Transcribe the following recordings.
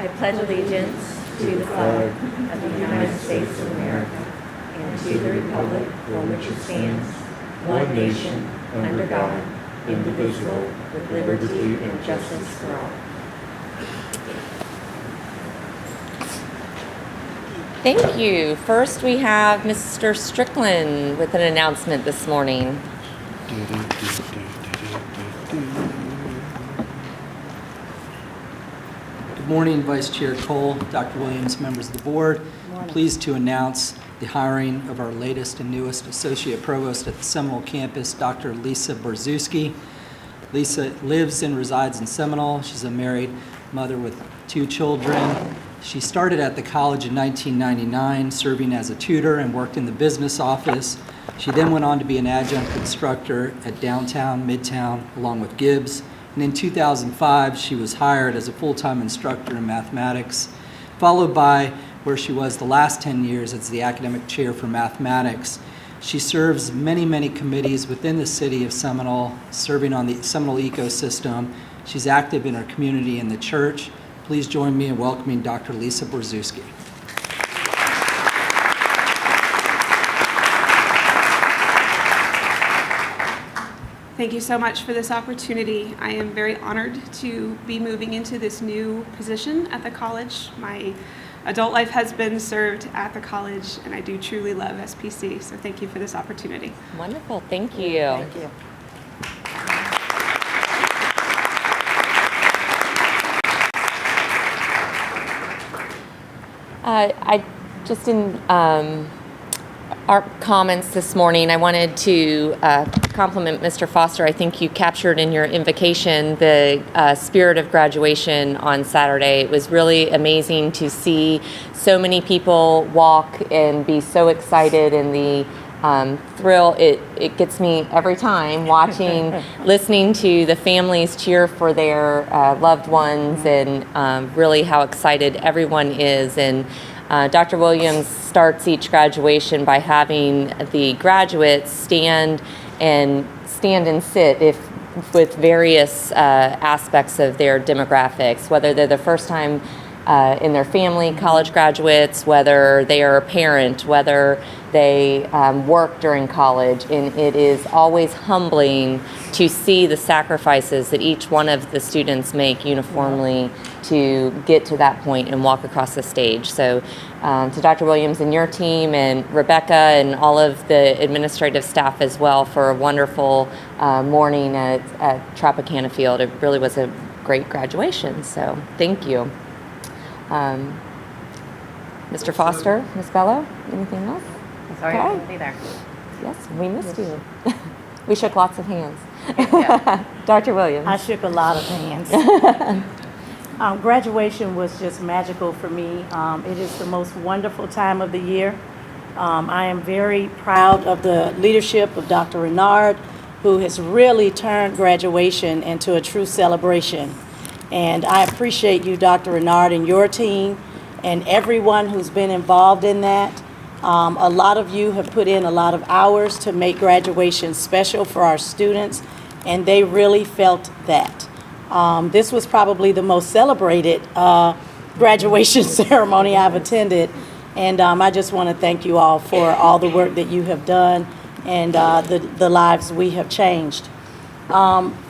I pledge allegiance to the flag of the United States of America and to the republic for which it stands, one nation, under God, indivisible, with liberty and justice for all. Thank you. First, we have Mr. Strickland with an announcement this morning. Good morning, Vice Chair Cole, Dr. Williams, members of the board. I'm pleased to announce the hiring of our latest and newest Associate Provost at the Seminole campus, Dr. Lisa Borzuski. Lisa lives and resides in Seminole. She's a married mother with 2 children. She started at the college in 1999, serving as a tutor and worked in the business office. She then went on to be an adjunct instructor at Downtown, Midtown, along with Gibbs. And in 2005, she was hired as a full-time instructor in mathematics, followed by where she was the last 10 years as the academic chair for mathematics. She serves many, many committees within the city of Seminole, serving on the Seminole ecosystem. She's active in her community and the church. Please join me in welcoming Dr. Lisa Borzuski. Thank you so much for this opportunity. I am very honored to be moving into this new position at the college. My adult life has been served at the college, and I do truly love SPC, so thank you for this opportunity. Wonderful. Thank you. Thank you. I just in our comments this morning, I wanted to compliment Mr. Foster. I think you captured in your invocation the spirit of graduation on Saturday. It was really amazing to see so many people walk and be so excited, and the thrill, it gets me every time watching, listening to the families cheer for their loved ones, and really how excited everyone is. And Dr. Williams starts each graduation by having the graduates stand and sit with various aspects of their demographics, whether they're the first time in their family, college graduates, whether they are a parent, whether they work during college. And it is always humbling to see the sacrifices that each one of the students make uniformly to get to that point and walk across the stage. So to Dr. Williams and your team, and Rebecca and all of the administrative staff as well, for a wonderful morning at Tropicana Field. It really was a great graduation, so thank you. Mr. Foster, Ms. Bello, anything else? Sorry I couldn't be there. Yes, we missed you. We shook lots of hands. Yeah. Dr. Williams. I shook a lot of hands. Graduation was just magical for me. It is the most wonderful time of the year. I am very proud of the leadership of Dr. Renard, who has really turned graduation into a true celebration. And I appreciate you, Dr. Renard, and your team, and everyone who's been involved in that. A lot of you have put in a lot of hours to make graduation special for our students, and they really felt that. This was probably the most celebrated graduation ceremony I've attended, and I just want to thank you all for all the work that you have done and the lives we have changed.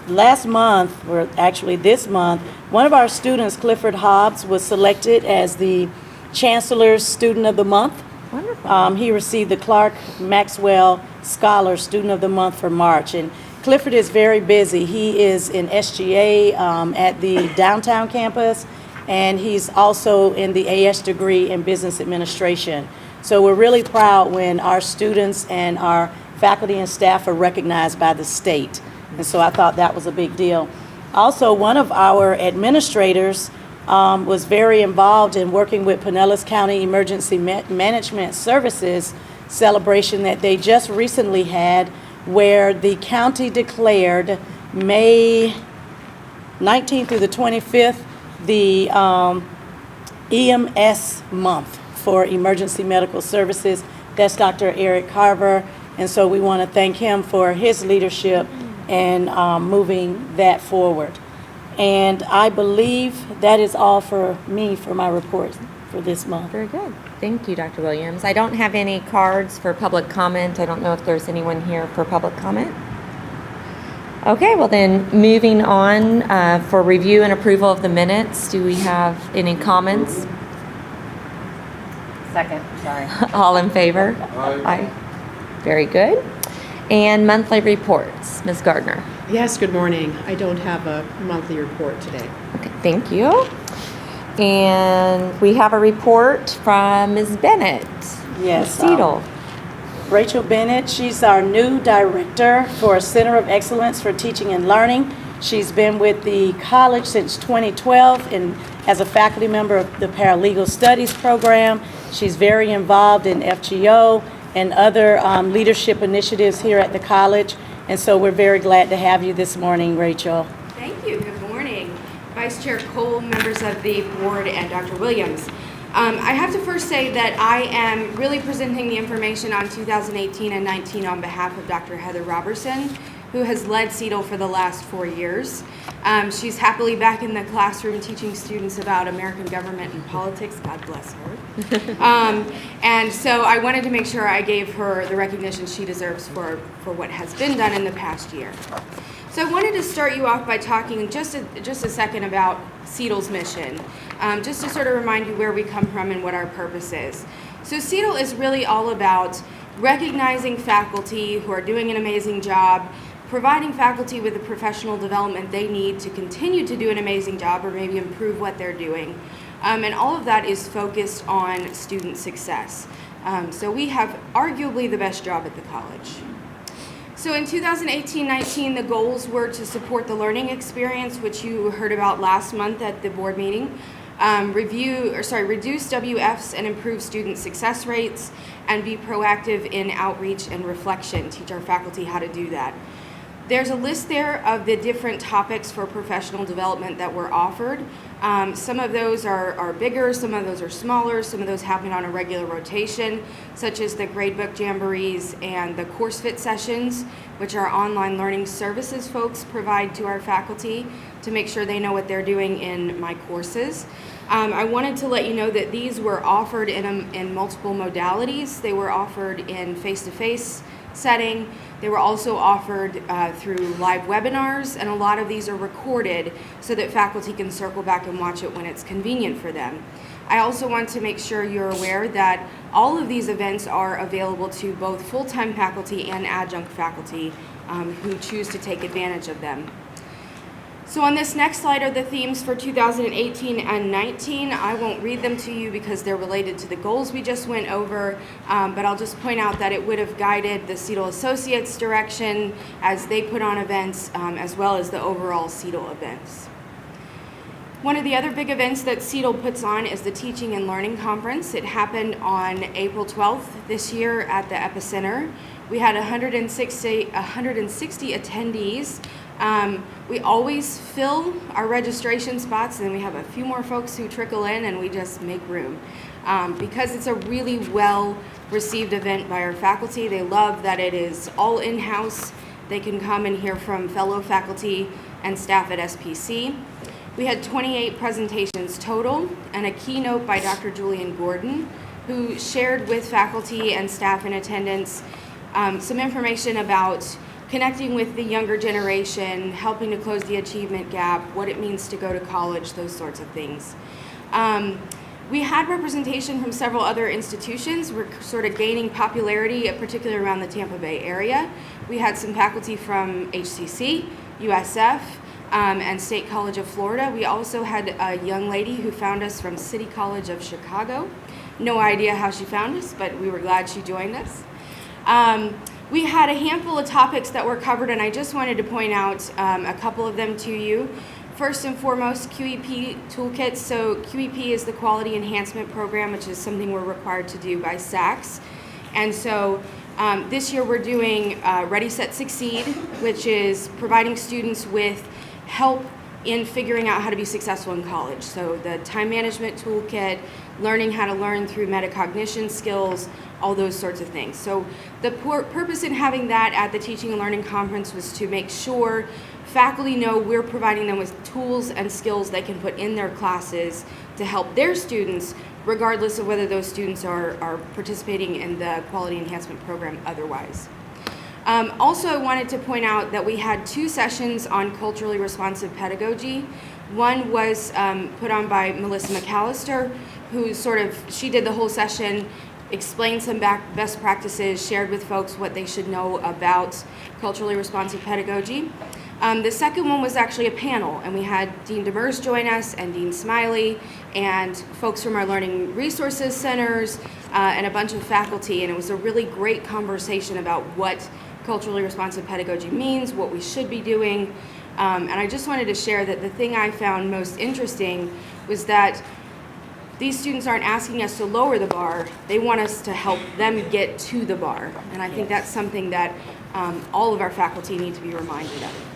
Last month, or actually this month, one of our students, Clifford Hobbs, was selected as the Chancellor's Student of the Month. Wonderful. He received the Clark Maxwell Scholar Student of the Month for March. And Clifford is very busy. He is in SGA at the downtown campus, and he's also in the AS degree in Business Administration. So we're really proud when our students and our faculty and staff are recognized by the state. And so I thought that was a big deal. Also, one of our administrators was very involved in working with Pinellas County Emergency Management Services celebration that they just recently had, where the county declared May 19th through the 25th the EMS month for emergency medical services. That's Dr. Eric Carver, and so we want to thank him for his leadership and moving that forward. And I believe that is all for me for my report for this month. Very good. Thank you, Dr. Williams. I don't have any cards for public comment. I don't know if there's anyone here for public comment. Okay, well then, moving on for review and approval of the minutes. Do we have any comments? Second, sorry. All in favor? Aye. Very good. And monthly reports. Ms. Gardner. Yes, good morning. I don't have a monthly report today. Okay, thank you. And we have a report from Ms. Bennett. Yes. Cedal. Rachel Bennett, she's our new director for Center of Excellence for Teaching and Learning. She's been with the college since 2012 and as a faculty member of the Paralegal Studies program. She's very involved in FGO and other leadership initiatives here at the college. And so we're very glad to have you this morning, Rachel. Thank you. Good morning. Vice Chair Cole, members of the board, and Dr. Williams. I have to first say that I am really presenting the information on 2018 and 19 on behalf of Dr. Heather Robertson, who has led CEDL for the last 4 years. She's happily back in the classroom teaching students about American government and politics. God bless her. And so I wanted to make sure I gave her the recognition she deserves for what has been done in the past year. So I wanted to start you off by talking just a second about CEDL's mission, just to sort of remind you where we come from and what our purpose is. So CEDL is really all about recognizing faculty who are doing an amazing job, providing faculty with the professional development they need to continue to do an amazing job or maybe improve what they're doing. And all of that is focused on student success. So we have arguably the best job at the college. So in 2018-19, the goals were to support the learning experience, which you heard about last month at the board meeting, reduce WFs and improve student success rates, and be proactive in outreach and reflection, teach our faculty how to do that. There's a list there of the different topics for professional development that were offered. Some of those are bigger, some of those are smaller, some of those happen on a regular rotation, such as the gradebook jamborees and the course fit sessions, which our online learning services folks provide to our faculty to make sure they know what they're doing in my courses. I wanted to let you know that these were offered in multiple modalities. They were offered in face-to-face setting. They were also offered through live webinars, and a lot of these are recorded so that faculty can circle back and watch it when it's convenient for them. I also want to make sure you're aware that all of these events are available to both full-time faculty and adjunct faculty who choose to take advantage of them. So on this next slide are the themes for 2018 and 19. I won't read them to you because they're related to the goals we just went over, but I'll just point out that it would have guided the CEDL Associates direction as they put on events, as well as the overall CEDL events. One of the other big events that CEDL puts on is the Teaching and Learning Conference. It happened on April 12th this year at the Epicenter. We had 160 attendees. We always fill our registration spots, and then we have a few more folks who trickle in, and we just make room. Because it's a really well-received event by our faculty. They love that it is all in-house. They can come and hear from fellow faculty and staff at SPC. We had 28 presentations total, and a keynote by Dr. Julian Gordon, who shared with faculty and staff in attendance some information about connecting with the younger generation, helping to close the achievement gap, what it means to go to college, those sorts of things. We had representation from several other institutions. We're sort of gaining popularity, particularly around the Tampa Bay area. We had some faculty from HCC, USF, and State College of Florida. We also had a young lady who found us from City College of Chicago. No idea how she found us, but we were glad she joined us. We had a handful of topics that were covered, and I just wanted to point out a couple of them to you. First and foremost, QEP toolkits. So QEP is the Quality Enhancement Program, which is something we're required to do by SACS. And so this year we're doing Ready, Set, Succeed, which is providing students with help in figuring out how to be successful in college. So the time management toolkit, learning how to learn through metacognition skills, all those sorts of things. So the purpose in having that at the Teaching and Learning Conference was to make sure faculty know we're providing them with tools and skills they can put in their classes to help their students, regardless of whether those students are participating in the quality enhancement program otherwise. Also, I wanted to point out that we had 2 sessions on culturally responsive pedagogy. One was put on by Melissa McAllister, who she did the whole session, explained some best practices, shared with folks what they should know about culturally responsive pedagogy. The second one was actually a panel, and we had Dean Demers join us and Dean Smiley and folks from our Learning Resources Centers and a bunch of faculty, and it was a really great conversation about what culturally responsive pedagogy means, what we should be doing, and I just wanted to share that the thing I found most interesting was that these students aren't asking us to lower the bar, they want us to help them get to the bar, and I think that's something that all of our faculty need to be reminded of.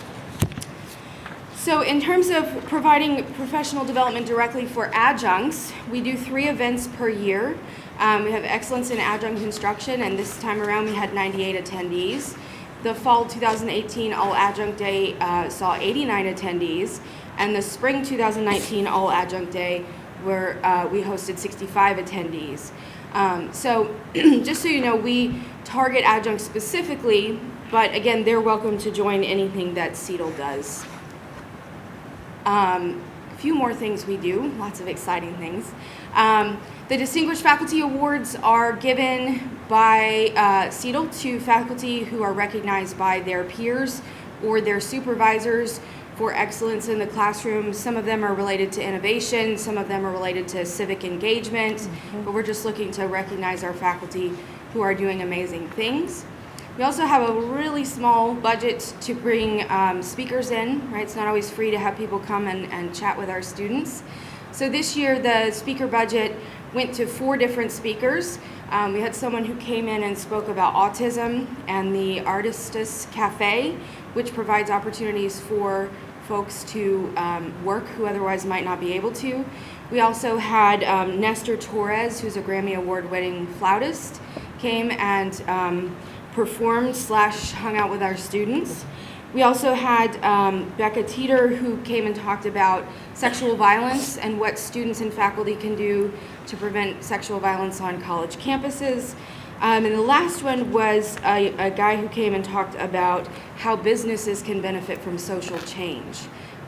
So in terms of providing professional development directly for adjuncts, we do 3 events per year. We have Excellence in Adjunct Instruction, and this time around we had 98 attendees. The Fall 2018 All Adjunct Day saw 89 attendees, and the Spring 2019 All Adjunct Day where we hosted 65 attendees. So just so you know, we target adjuncts specifically, but again, they're welcome to join anything that CETL does. A few more things we do, lots of exciting things. The Distinguished Faculty Awards are given by CETL to faculty who are recognized by their peers or their supervisors for excellence in the classroom. Some of them are related to innovation, some of them are related to civic engagement, but we're just looking to recognize our faculty who are doing amazing things. We also have a really small budget to bring speakers in, right? It's not always free to have people come and chat with our students. So this year, the speaker budget went to 4 different speakers. We had someone who came in and spoke about autism and the Artistus Cafe, which provides opportunities for folks to work who otherwise might not be able to. We also had Nestor Torres, who's a Grammy Award-winning flautist, came and performed / hung out with our students. We also had Becca Teeter, who came and talked about sexual violence and what students and faculty can do to prevent sexual violence on college campuses. And the last one was a guy who came and talked about how businesses can benefit from social change.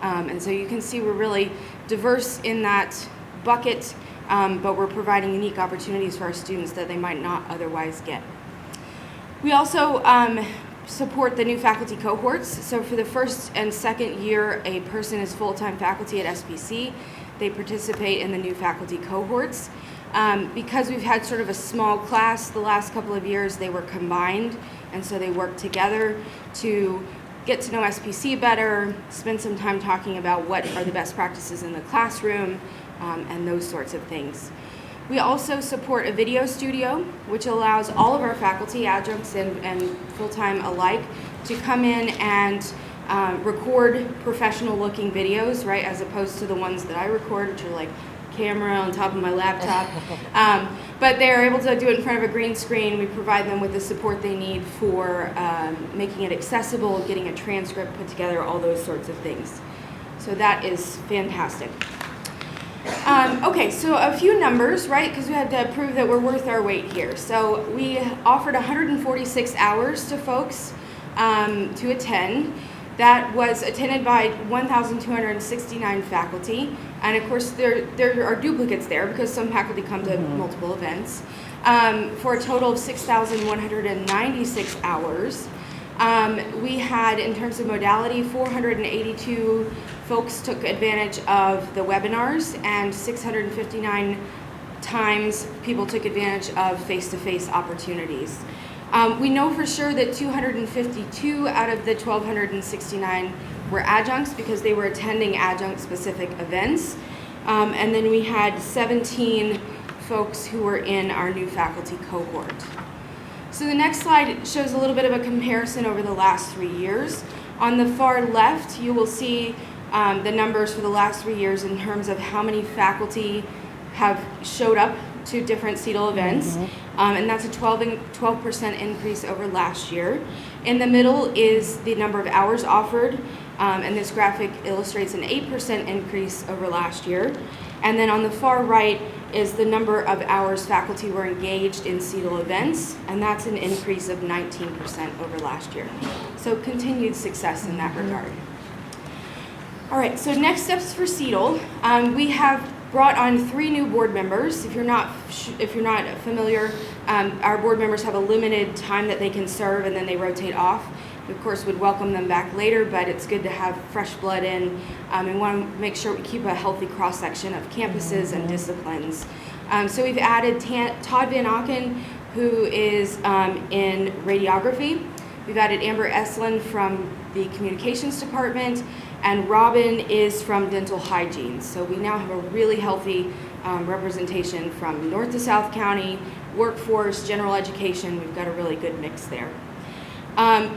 And so you can see we're really diverse in that bucket, but we're providing unique opportunities for our students that they might not otherwise get. We also support the new faculty cohorts. So for the first and second year, a person is full-time faculty at SPC. They participate in the new faculty cohorts. Because we've had sort of a small class the last couple of years, they were combined, and so they work together to get to know SPC better, spend some time talking about what are the best practices in the classroom, and those sorts of things. We also support a video studio, which allows all of our faculty, adjuncts and full-time alike, to come in and record professional-looking videos, right, as opposed to the ones that I record, which are like camera on top of my laptop. But they're able to do it in front of a green screen. We provide them with the support they need for making it accessible, getting a transcript put together, all those sorts of things. So that is fantastic. Okay, so a few numbers, right, because we had to prove that we're worth our weight here. So we offered 146 hours to folks to attend. That was attended by 1,269 faculty, and of course there are duplicates there because some faculty come to multiple events, for a total of 6,196 hours. We had, in terms of modality, 482 folks took advantage of the webinars, and 659 times people took advantage of face-to-face opportunities. We know for sure that 252 out of the 1,269 were adjuncts because they were attending adjunct-specific events. And then we had 17 folks who were in our new faculty cohort. So the next slide shows a little bit of a comparison over the last 3 years. On the far left, you will see the numbers for the last 3 years in terms of how many faculty have showed up to different CETL events, and that's a 12% increase over last year. In the middle is the number of hours offered, and this graphic illustrates an 8% increase over last year. And then on the far right is the number of hours faculty were engaged in CETL events, and that's an increase of 19% over last year. So continued success in that regard. All right, so next steps for CETL. We have brought on 3 new board members. If you're not familiar, our board members have a limited time that they can serve, and then they rotate off. We, of course, would welcome them back later, but it's good to have fresh blood in, and want to make sure we keep a healthy cross-section of campuses and disciplines. So we've added Todd Van Aken, who is in radiography. We've added Amber Eslin from the communications department, and Robin is from dental hygiene. So we now have a really healthy representation from North to South County, workforce, general education. We've got a really good mix there.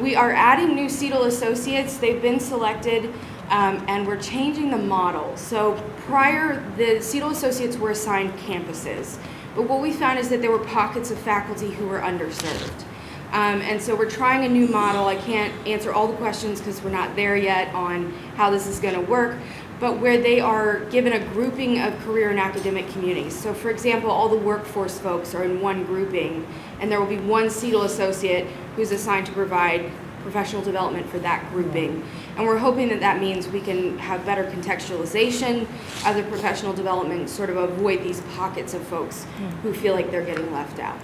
We are adding new CETL associates. They've been selected, and we're changing the model. So prior, the CETL associates were assigned campuses, but what we found is that there were pockets of faculty who were underserved. And so we're trying a new model. I can't answer all the questions because we're not there yet on how this is going to work, but where they are given a grouping of career and academic communities. So for example, all the workforce folks are in one grouping, and there will be one CETL associate who's assigned to provide professional development for that grouping. And we're hoping that that means we can have better contextualization of the professional development, sort of avoid these pockets of folks who feel like they're getting left out.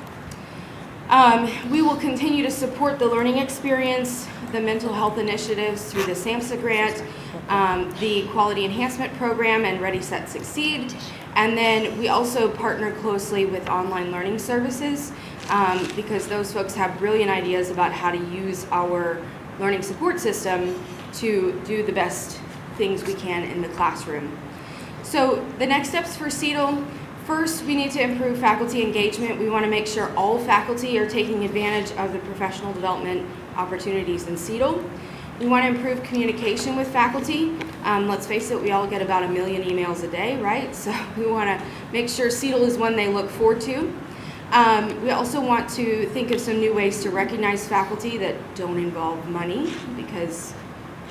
We will continue to support the learning experience, the mental health initiatives through the SAMHSA grant, the quality enhancement program, and Ready, Set, Succeed. And then we also partner closely with online learning services because those folks have brilliant ideas about how to use our learning support system to do the best things we can in the classroom. So the next steps for CETL. First, we need to improve faculty engagement. We want to make sure all faculty are taking advantage of the professional development opportunities in CETL. We want to improve communication with faculty. Let's face it, we all get about 1 million emails a day, right? So we want to make sure CETL is one they look forward to. We also want to think of some new ways to recognize faculty that don't involve money, because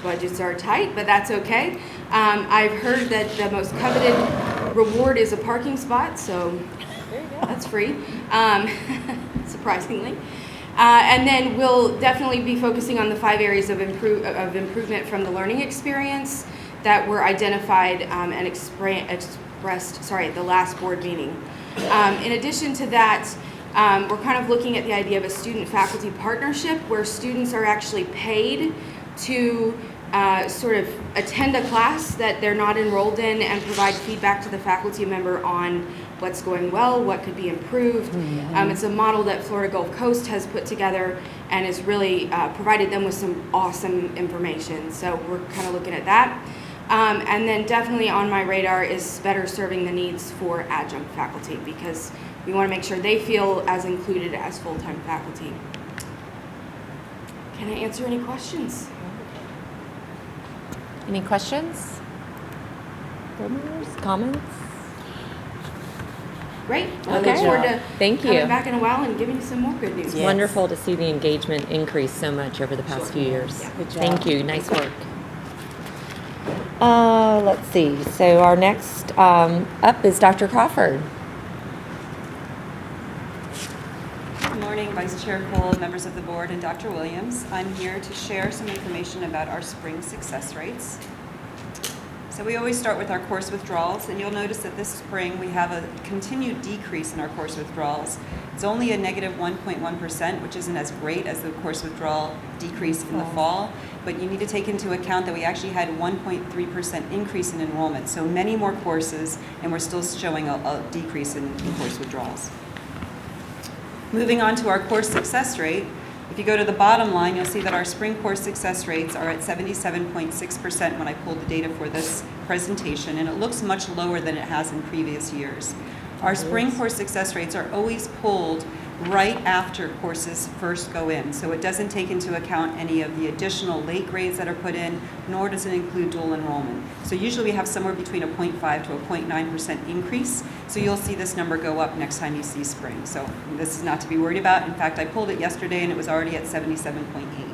budgets are tight, but that's okay. I've heard that the most coveted reward is a parking spot, so that's free, surprisingly. And then we'll definitely be focusing on the 5 areas of improvement from the learning experience that were identified and expressed at the last board meeting. In addition to that, we're kind of looking at the idea of a student-faculty partnership where students are actually paid to sort of attend a class that they're not enrolled in and provide feedback to the faculty member on what's going well, what could be improved. It's a model that Florida Gulf Coast has put together and has really provided them with some awesome information. So we're kind of looking at that. And then definitely on my radar is better serving the needs for adjunct faculty, because we want to make sure they feel as included as full-time faculty. Can I answer any questions? Any questions? Comments? Great. I look Okay. forward to Thank you. coming back in a while and giving you some more good news. It's wonderful to see the engagement increase so much over the past few years. Yeah. Good job. Thank you. Nice work. Let's see. So our next up is Dr. Crawford. Good morning, Vice Chair Cole, members of the board, and Dr. Williams. I'm here to share some information about our spring success rates. So we always start with our course withdrawals, and you'll notice that this spring we have a continued decrease in our course withdrawals. It's only a negative 1.1%, which isn't as great as the course withdrawal decrease in the fall, but you need to take into account that we actually had 1.3% increase in enrollment, so many more courses, and we're still showing a decrease in course withdrawals. Moving on to our course success rate, if you go to the bottom line, you'll see that our spring course success rates are at 77.6% when I pulled the data for this presentation, and it looks much lower than it has in previous years. Our spring course success rates are always pulled right after courses first go in. So it doesn't take into account any of the additional late grades that are put in, nor does it include dual enrollment. So usually we have somewhere between a 0.5 to a 0.9% increase. So you'll see this number go up next time you see spring. So this is not to be worried about. In fact, I pulled it yesterday and it was already at 77.8.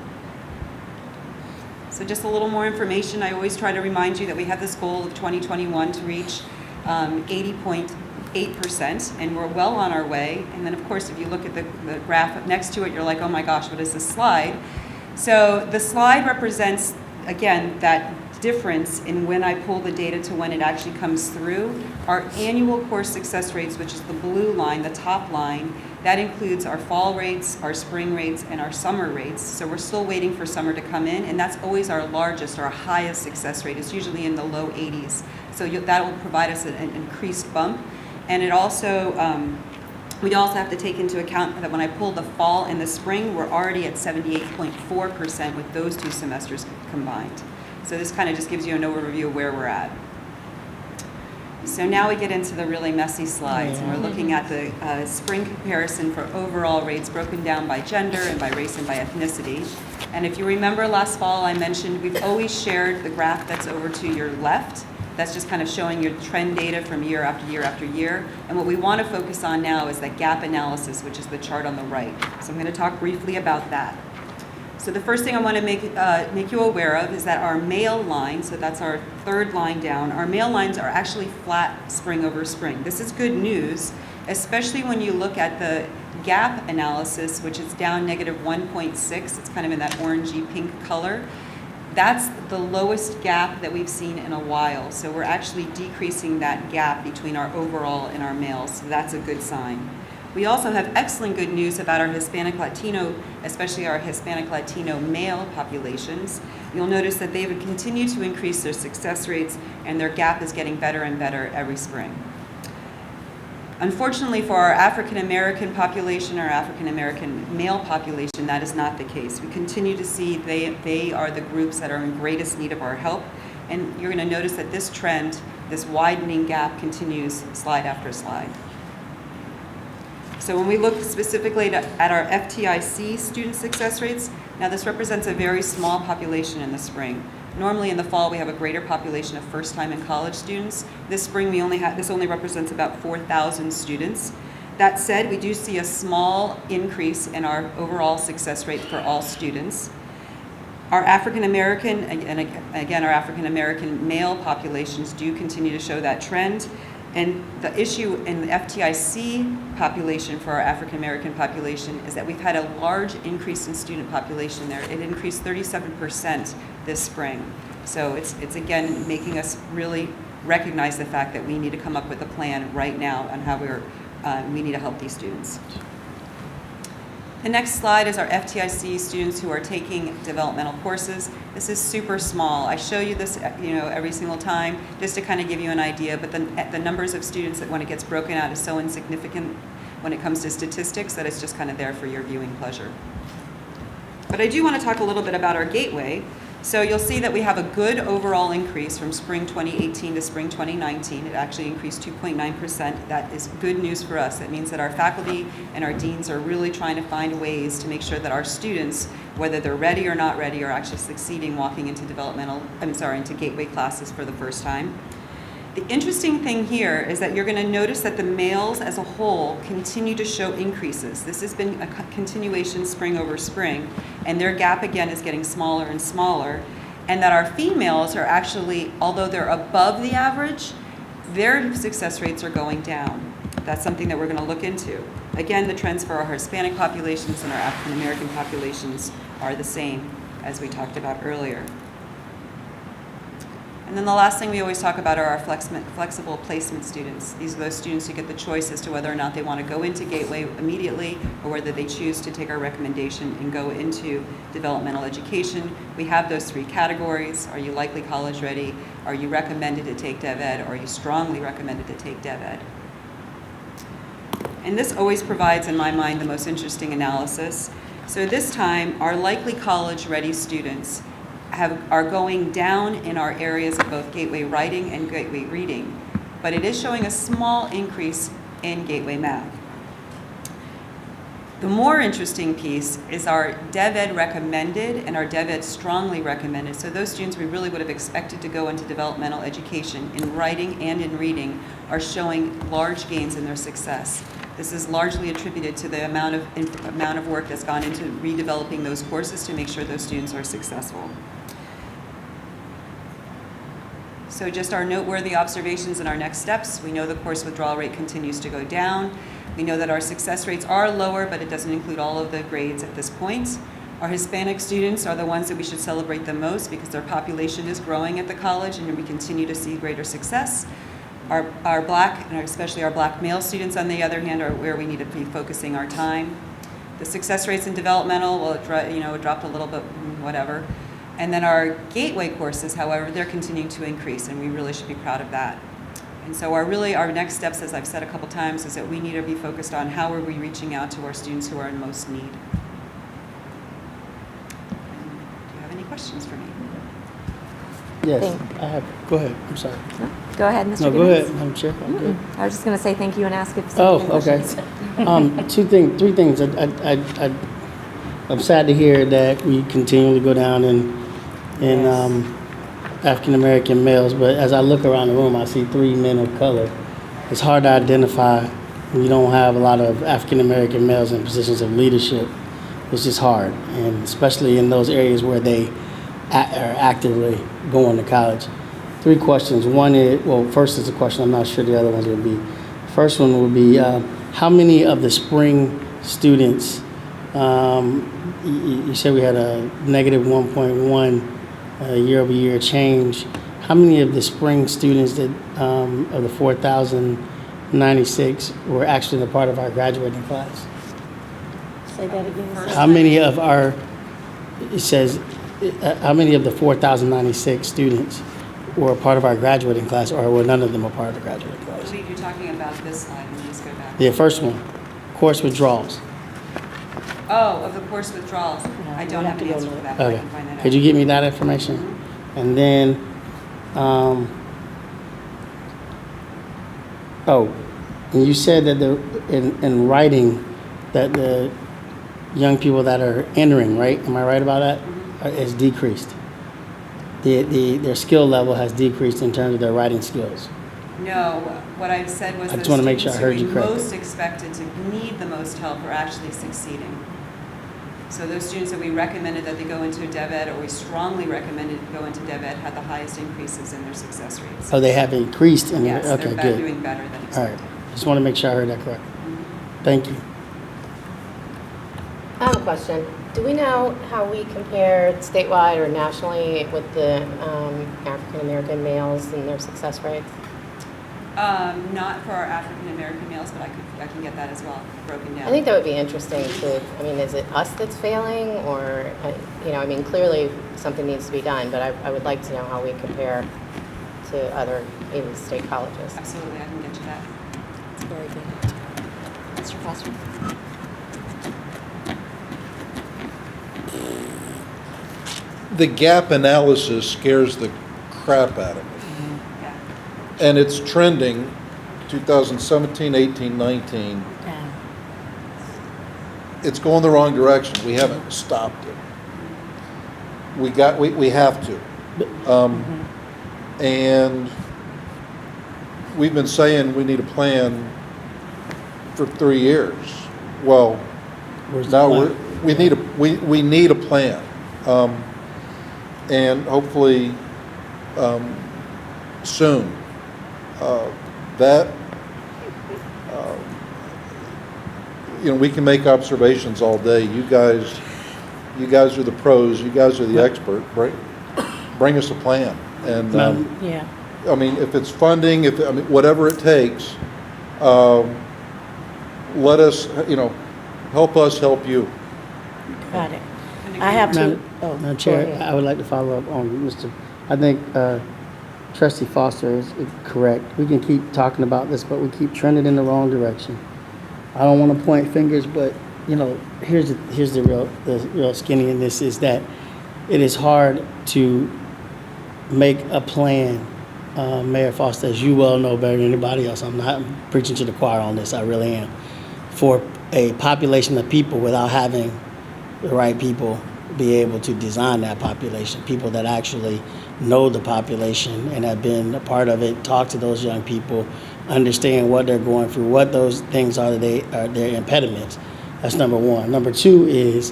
So just a little more information. I always try to remind you that we have this goal of 2021 to reach 80.8%, and we're well on our way. And then, of course, if you look at the graph next to it, you're like, oh my gosh, what is this slide? So the slide represents, again, that difference in when I pull the data to when it actually comes through. Our annual course success rates, which is the blue line, the top line, that includes our fall rates, our spring rates, and our summer rates. So we're still waiting for summer to come in, and that's always our largest, our highest success rate. It's usually in the low 80s. So that will provide us an increased bump. And it also, we also have to take into account that when I pull the fall and the spring, we're already at 78.4% with those two semesters combined. So this kind of just gives you an overview of where we're at. So now we get into the really messy slides, and we're looking at the spring comparison for overall rates broken down by gender and by race and by ethnicity. And if you remember last fall, I mentioned we've always shared the graph that's over to your left. That's just kind of showing your trend data from year after year after year. And what we want to focus on now is that gap analysis, which is the chart on the right. So I'm going to talk briefly about that. So the first thing I want to make you aware of is that our male line, so that's our third line down, our male lines are actually flat spring over spring. This is good news, especially when you look at the gap analysis, which is down negative 1.6. It's kind of in that orangey pink color. That's the lowest gap that we've seen in a while. So we're actually decreasing that gap between our overall and our males. So that's a good sign. We also have excellent good news about our Hispanic Latino, especially our Hispanic Latino male populations. You'll notice that they would continue to increase their success rates, and their gap is getting better and better every spring. Unfortunately for our African American population, our African American male population, that is not the case. We continue to see they are the groups that are in greatest need of our help, and you're going to notice that this trend, this widening gap, continues slide after slide. So when we look specifically at our FTIC student success rates, now this represents a very small population in the spring. Normally in the fall we have a greater population of first-time in college students. This spring this only represents about 4,000 students. That said, we do see a small increase in our overall success rate for all students. Our African American, and again our African American male populations do continue to show that trend. And the issue in the FTIC population for our African American population is that we've had a large increase in student population there. It increased 37% this spring. So it's again making us really recognize the fact that we need to come up with a plan right now on how we need to help these students. The next slide is our FTIC students who are taking developmental courses. This is super small. I show you this, every single time just to kind of give you an idea. But the numbers of students that when it gets broken out is so insignificant when it comes to statistics that it's just kind of there for your viewing pleasure. But I do want to talk a little bit about our gateway. So you'll see that we have a good overall increase from spring 2018 to spring 2019. It actually increased 2.9%. That is good news for us. That means that our faculty and our deans are really trying to find ways to make sure that our students, whether they're ready or not ready, are actually succeeding walking into into gateway classes for the first time. The interesting thing here is that you're going to notice that the males as a whole continue to show increases. This has been a continuation spring over spring, and their gap again is getting smaller and smaller, and that our females are actually, although they're above the average, their success rates are going down. That's something that we're going to look into. Again, the trends for our Hispanic populations and our African American populations are the same as we talked about earlier. And then the last thing we always talk about are our flexible placement students. These are those students who get the choice as to whether or not they want to go into Gateway immediately or whether they choose to take our recommendation and go into developmental education. We have those three categories. Are you likely college ready? Are you recommended to take DevEd? Or are you strongly recommended to take DevEd? And this always provides, in my mind, the most interesting analysis. So this time, our likely college ready students are going down in our areas of both Gateway Writing and Gateway Reading, but it is showing a small increase in Gateway Math. The more interesting piece is our DevEd recommended and our DevEd strongly recommended. So those students we really would have expected to go into developmental education in writing and in reading are showing large gains in their success. This is largely attributed to the amount of work that's gone into redeveloping those courses to make sure those students are successful. So just our noteworthy observations and our next steps. We know the course withdrawal rate continues to go down. We know that our success rates are lower, but it doesn't include all of the grades at this point. Our Hispanic students are the ones that we should celebrate the most because their population is growing at the college and we continue to see greater success. Our Black, and especially our Black male students, on the other hand, are where we need to be focusing our time. The success rates in developmental, well, it dropped a little bit, whatever. And then our gateway courses, however, they're continuing to increase, and we really should be proud of that. And so our next steps, as I've said a couple times, is that we need to be focused on how are we reaching out to our students who are in most need. Do you have any questions for me? Yes, Thank- I have. Go ahead. I'm sorry. Go ahead, Mr. No, go Gibbons. ahead, Madam Chair. I'm good. I was just going to say thank you and ask if Oh, any okay. questions. Three things. I'm sad to hear that we continue to go down in African American males, but as I look around the room, I see 3 men of color. It's hard to identify when you don't have a lot of African American males in positions of leadership. It's just hard, and especially in those areas where they are actively going to college. 3 questions. One is, well, first is a question. I'm not sure the other ones would be. First one would be, how many of the spring students, you said we had a negative 1.1 year-over-year change. How many of the spring students that of the 4,096 were actually a part of our graduating class? Say that again. How many of our, it says, how many of the 4,096 students were a part of our graduating class, or were none of them a part of the graduating I class? believe you're talking about this slide. Let me just go back. The first one, course withdrawals. Oh, of the course withdrawals. I don't we'll have have an to answer go for that, but I Okay. can find that out. Could you give me that information? And then, and you said that in writing that the young people that are entering, right? Am I right about that? Has decreased. Their skill level has decreased in terms of their writing skills. No, what I've said was I the just wanna make sure students I heard who you we correctly. most expected to need the most help are actually succeeding. So those students that we recommended that they go into DevEd, or we strongly recommended go into DevEd, had the highest increases in their success rates. Oh, they have increased in Yes, okay, they're good. doing better than All right. expected. Just want to make sure I heard that correctly. Thank you. I have a question. Do we know how we compare statewide or nationally with the African-American males and their success rates? Not for our African American males, but I can get that as well, broken down. I think that would be interesting to, is it us that's failing or, clearly something needs to be done, but I would like to know how we compare to other even state colleges. Absolutely, I can get you that. That's very good. Mr. Foster. The gap analysis scares the crap out of me. Yeah. And it's trending 2017, 18, 19. It's going the wrong direction. We haven't stopped it. We have to. And we've been saying we need a plan for 3 years. Well, Where's the now plan? we need a plan. And hopefully soon. We can make observations all day. You guys are the pros. You guys are the expert. Bring us a plan. And Yeah. if it's funding, whatever it takes, let us, help us help you. Got it. I have to. Oh, Madam go Chair, ahead. I would like to follow up on I think Trustee Foster is correct. We can keep talking about this, but we keep trending in the wrong direction. I don't want to point fingers, but here's the real skinny in this is that it is hard to make a plan. Mayor Foster, as you well know better than anybody else, I'm not preaching to the choir on this. I really am. For a population of people without having the right people be able to design that population, people that actually know the population and have been a part of it, talk to those young people, understand what they're going through, what those things are that are their impediments. That's number one. Number two is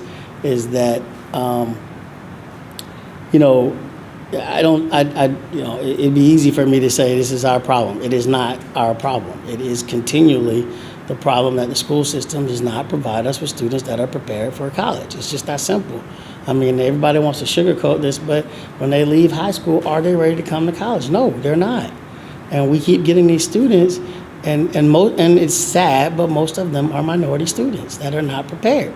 that, it'd be easy for me to say this is our problem. It is not our problem. It is continually the problem that the school system does not provide us with students that are prepared for college. It's just that simple. I mean, everybody wants to sugarcoat this, but when they leave high school, are they ready to come to college? No, they're not. And we keep getting these students, and it's sad, but most of them are minority students that are not prepared.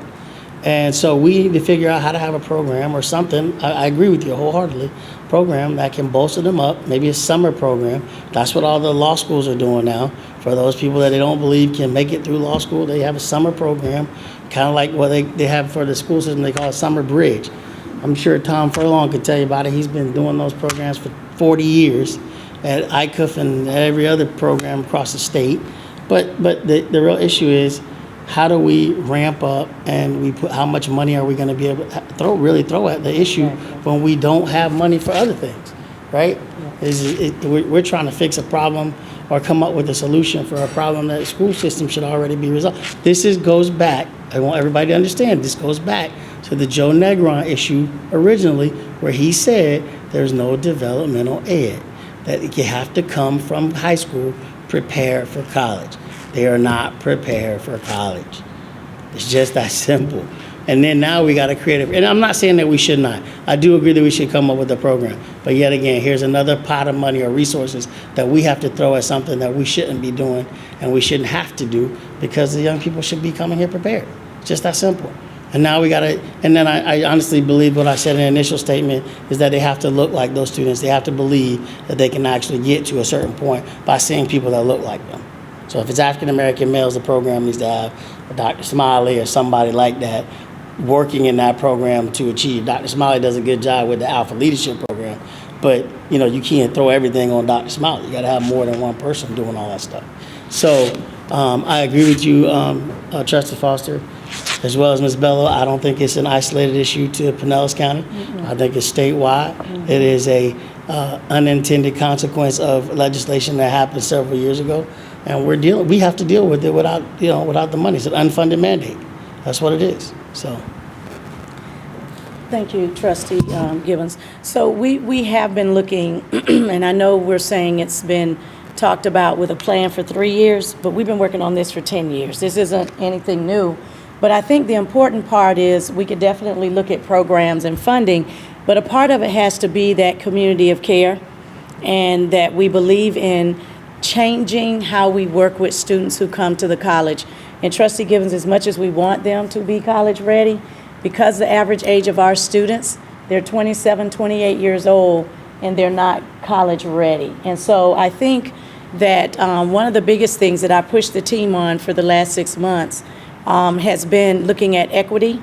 And so we need to figure out how to have a program or something. I agree with you wholeheartedly. Program that can bolster them up. Maybe a summer program. That's what all the law schools are doing now. For those people that they don't believe can make it through law school, they have a summer program, kind of like what they have for the school system. They call it Summer Bridge. I'm sure Tom Furlong could tell you about it. He's been doing those programs for 40 years at ICUF and every other program across the state. But the real issue is, how do we ramp up and how much money are we going to be able to throw at the issue when we don't have money for other things, right? We're trying to fix a problem or come up with a solution for a problem that the school system should already be resolved. Goes back, I want everybody to understand, this goes back to the Joe Negron issue originally, where he said there's no developmental ed, that you have to come from high school prepared for college. They are not prepared for college. It's just that simple. And then now we got to create and I'm not saying that we should not. I do agree that we should come up with a program. But yet again, here's another pot of money or resources that we have to throw at something that we shouldn't be doing and we shouldn't have to do, because the young people should be coming here prepared. It's just that simple. And now we got to, and then I honestly believe what I said in the initial statement is that they have to look like those students. They have to believe that they can actually get to a certain point by seeing people that look like them. So if it's African-American males, the program needs to have a Dr. Smiley or somebody like that working in that program to achieve. Dr. Smiley does a good job with the Alpha Leadership Program, but you can't throw everything on Dr. Smiley. You got to have more than one person doing all that stuff. So I agree with you, Trustee Foster, as well as Ms. Bello. I don't think it's an isolated issue to Pinellas County. Mm-hmm. I think it's statewide. Mm-hmm. It is a unintended consequence of legislation that happened several years ago. And we have to deal with it without the money. It's an unfunded mandate. That's what it is. So. Thank you, Trustee Gibbons. So we have been looking, and I know we're saying it's been talked about with a plan for 3 years, but we've been working on this for 10 years. This isn't anything new. But I think the important part is we could definitely look at programs and funding, but a part of it has to be that community of care, and that we believe in changing how we work with students who come to the college. And Trustee Gibbons, as much as we want them to be college ready, because the average age of our students, they're 27, 28 years old, and they're not college ready. And so I think that one of the biggest things that I pushed the team on for the last 6 months has been looking at equity,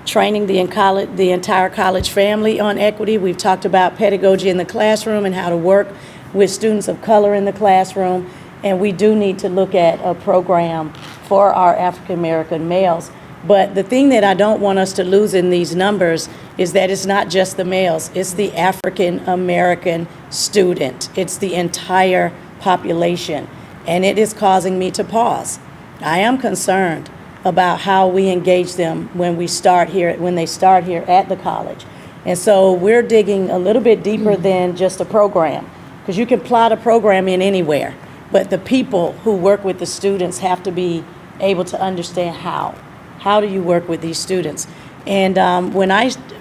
training the entire college family on equity. We've talked about pedagogy in the classroom and how to work with students of color in the classroom, and we do need to look at a program for our African American males. But the thing that I don't want us to lose in these numbers is that it's not just the males, it's the African American student. It's the entire population, and it is causing me to pause. I am concerned about how we engage them when they start here at the college. And so we're digging a little bit deeper than just a program, because you can plot a program in anywhere, but the people who work with the students have to be able to understand how. How do you work with these students? And it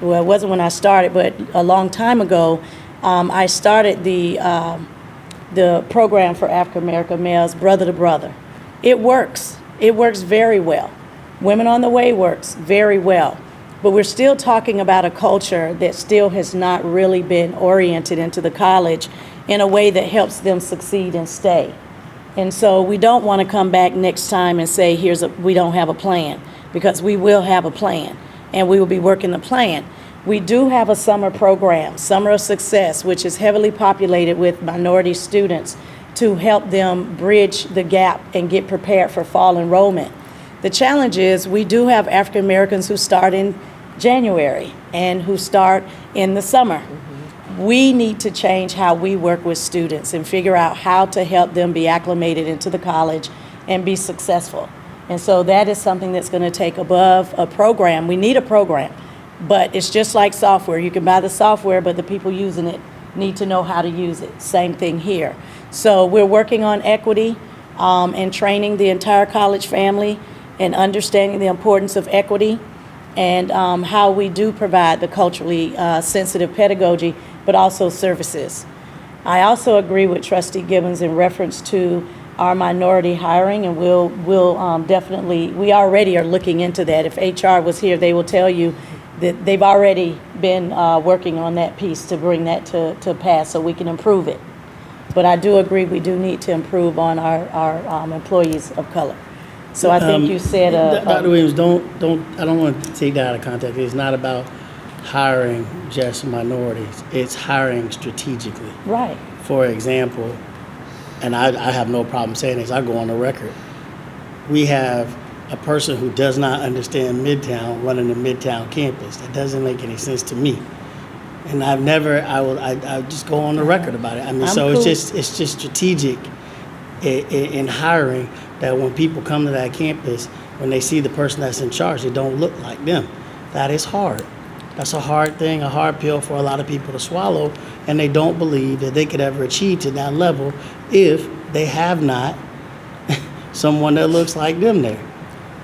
wasn't when I started, but a long time ago, I started the program for African American males, Brother to Brother. It works. It works very well. Women on the Way works very well. But we're still talking about a culture that still has not really been oriented into the college in a way that helps them succeed and stay. And so we don't want to come back next time and say, we don't have a plan, because we will have a plan and we will be working the plan. We do have a summer program, Summer of Success, which is heavily populated with minority students to help them bridge the gap and get prepared for fall enrollment. The challenge is we do have African Americans who start in January and who start in the summer. We need to change how we work with students and figure out how to help them be acclimated into the college and be successful. And so that is something that's going to take above a program. We need a program, but it's just like software. You can buy the software, but the people using it need to know how to use it. Same thing here. So we're working on equity and training the entire college family and understanding the importance of equity and how we do provide the culturally sensitive pedagogy, but also services. I also agree with Trustee Gibbons in reference to our minority hiring, and we'll definitely, we already are looking into that. If HR was here, they will tell you that they've already been working on that piece to bring that to pass so we can improve it. But I do agree we do need to improve on our employees of color. So I think you said Dr. Williams, I don't want to take that out of context. It's not about hiring just minorities. It's hiring strategically. right. For example, and I have no problem saying this, I go on the record. We have a person who does not understand Midtown running the Midtown campus. That doesn't make any sense to me. And I just go on the record about it. I mean, so cool. it's just strategic in hiring, that when people come to that campus, when they see the person that's in charge, they don't look like them. That is hard. That's a hard thing, a hard pill for a lot of people to swallow, and they don't believe that they could ever achieve to that level if they have not someone that looks like them there.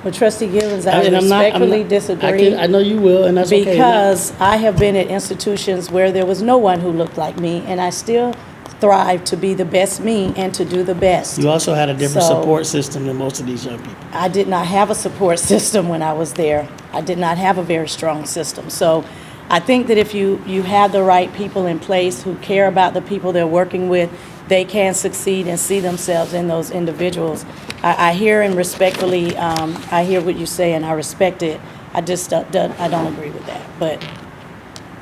Well, Trustee Gibbons, I And I'm not- respectfully disagree. I know you will, and that's okay. Because I have been at institutions where there was no one who looked like me, and I still thrive to be the best me and to do the best. You also had a different So- support system than most of these young people. I did not have a support system when I was there. I did not have a very strong system. So I think that if you have the right people in place who care about the people they're working with, they can succeed and see themselves in those individuals. I hear and respectfully, I hear what you say and I respect it. I just I don't agree with that. But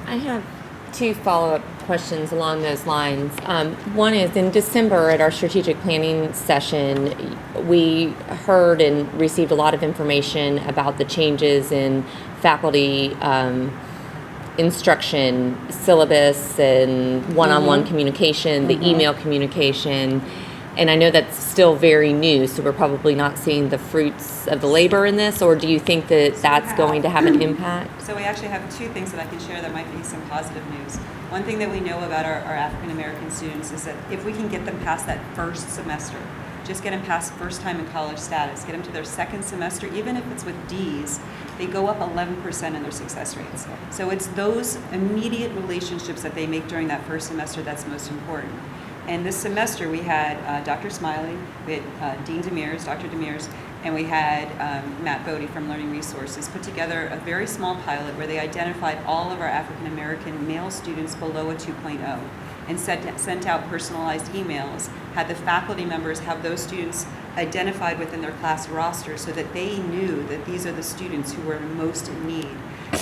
I have two follow-up questions along those lines. One is, in December at our strategic planning session, we heard and received a lot of information about the changes in faculty instruction, syllabus, and one-on-one communication, the email communication. And I know that's still very new, so we're probably not seeing the fruits of the labor in this, or do you think that that's going to have an impact? So we actually have two things that I can share that might be some positive news. One thing that we know about our African American students is that if we can get them past that first semester, just get them past first time in college status, get them to their second semester, even if it's with D's, they go up 11% in their success rates. So it's those immediate relationships that they make during that first semester that's most important. And this semester we had Dr. Smiley, we had Dean Demers, Dr. Demers, and we had Matt Bodie from Learning Resources put together a very small pilot where they identified all of our African American male students below a 2.0 and sent out personalized emails, had the faculty members have those students identified within their class roster so that they knew that these are the students who were most in need.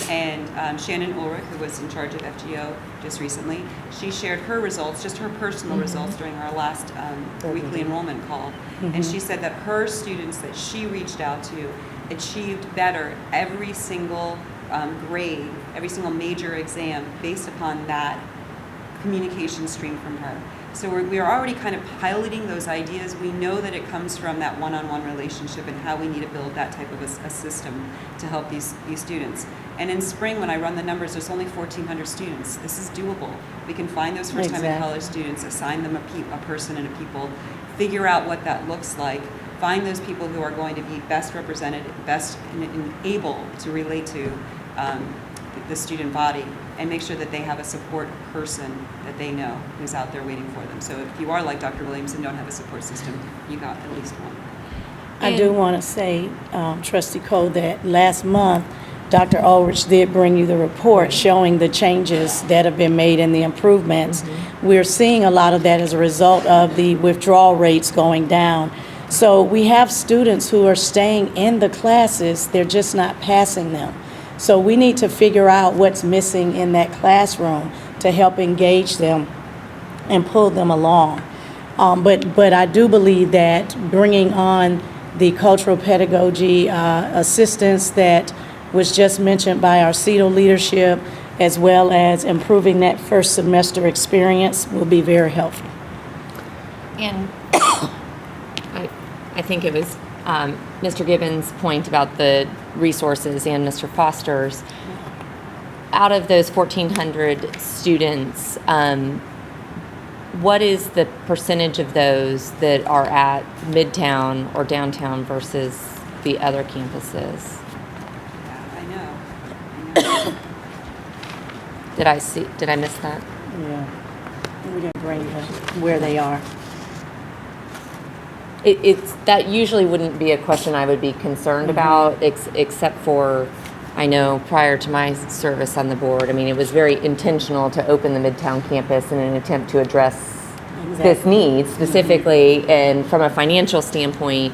And Shannon Ulrich, who was in charge of FGO just recently, she shared her results, just her personal results during our last weekly enrollment call. And she said that her students that she reached out to achieved better every single grade, every single major exam based upon that communication stream from her. So we are already kind of piloting those ideas. We know that it comes from that one-on-one relationship and how we need to build that type of a system to help these students. And in spring, when I run the numbers, there's only 1,400 students. This is doable. We can find those first-time in college students, assign them a person and a people, figure out what that looks like, find those people who are going to be best represented, best and able to relate to the student body, and make sure that they have a support person that they know who's out there waiting for them. So if you are like Dr. Williams and don't have a support system, you got at least one. I do want to say, Trustee Cole, that last month, Dr. Ulrich did bring you the report showing the changes that have been made and the improvements. We're seeing a lot of that as a result of the withdrawal rates going down. So we have students who are staying in the classes, they're just not passing them. So we need to figure out what's missing in that classroom to help engage them and pull them along. But I do believe that bringing on the cultural pedagogy assistance that was just mentioned by our CETO leadership, as well as improving that first semester experience will be very helpful. And I think it was Mr. Gibbons' point about the resources and Mr. Foster's. Out of those 1,400 students, what is the percentage of those that are at Midtown or downtown versus the other campuses? Yeah, I know. Did I miss that? Yeah. We didn't bring where they are. It's that usually wouldn't be a question I would be concerned about, except for, I know prior to my service on the board, I mean, it was very intentional to open the Midtown campus in an attempt to address this need specifically, and from a financial standpoint,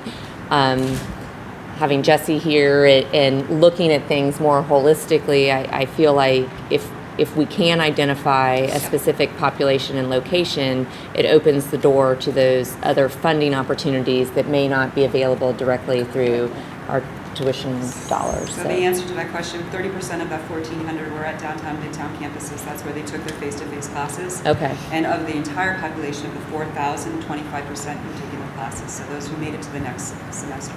having Jesse here and looking at things more holistically, I feel like if we can identify a specific population and location, it opens the door to those other funding opportunities that may not be available directly through our tuition dollars. So the answer to that question, 30% of that 1,400 were at downtown, midtown campuses. That's where they took their face-to-face classes. Okay. And of the entire population of the 4,000, 25% were taking the classes. So those who made it to the next semester.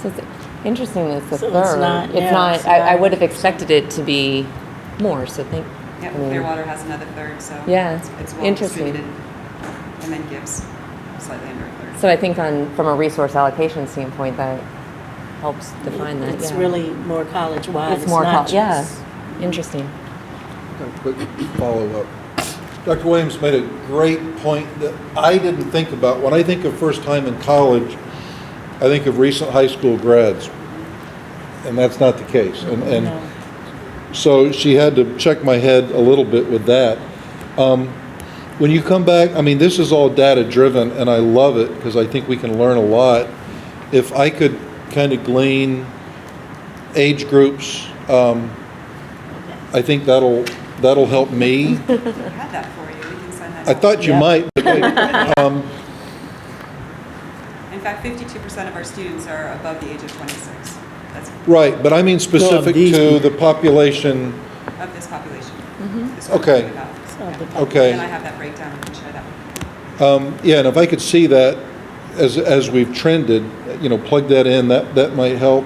So it's interesting that it's a So third. it's not- I would have expected it to be more, so Yep, I mean, Clearwater has another third, so Yeah, it's well interesting. distributed. And then Gibbs, slightly under a third. So I think from a resource allocation standpoint, that helps define that. It's yeah. really more college-wide. It's more, not yeah, just- interesting. A quick follow-up. Dr. Williams made a great point that I didn't think about. When I think of first time in college, I think of recent high school grads, and that's not the case. And No. so she had to check my head a little bit with that. When you come back, I mean, this is all data-driven, and I love it because I think we can learn a lot. If I could kind of glean age groups, I think that'll help me. We had that for you. We can send that I out. thought you Yeah. might. In fact, 52% of our students are above the age of 26. That's Right, but I mean specific these to people. the population. of this population. This Okay. we're talking about. So the- Okay. And I have that breakdown. I can share that with you. Yeah, and if I could see that as we've trended, plug that in, that might help.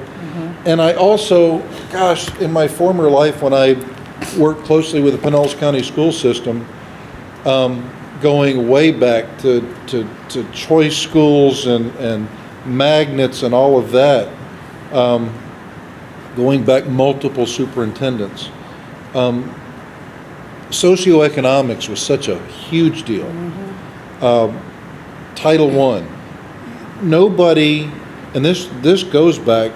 And I also, gosh, in my former life when I worked closely with the Pinellas County school system, going way back to choice schools and magnets and all of that, going back multiple superintendents. Socioeconomics was such a huge deal. Title I. Nobody, and this goes back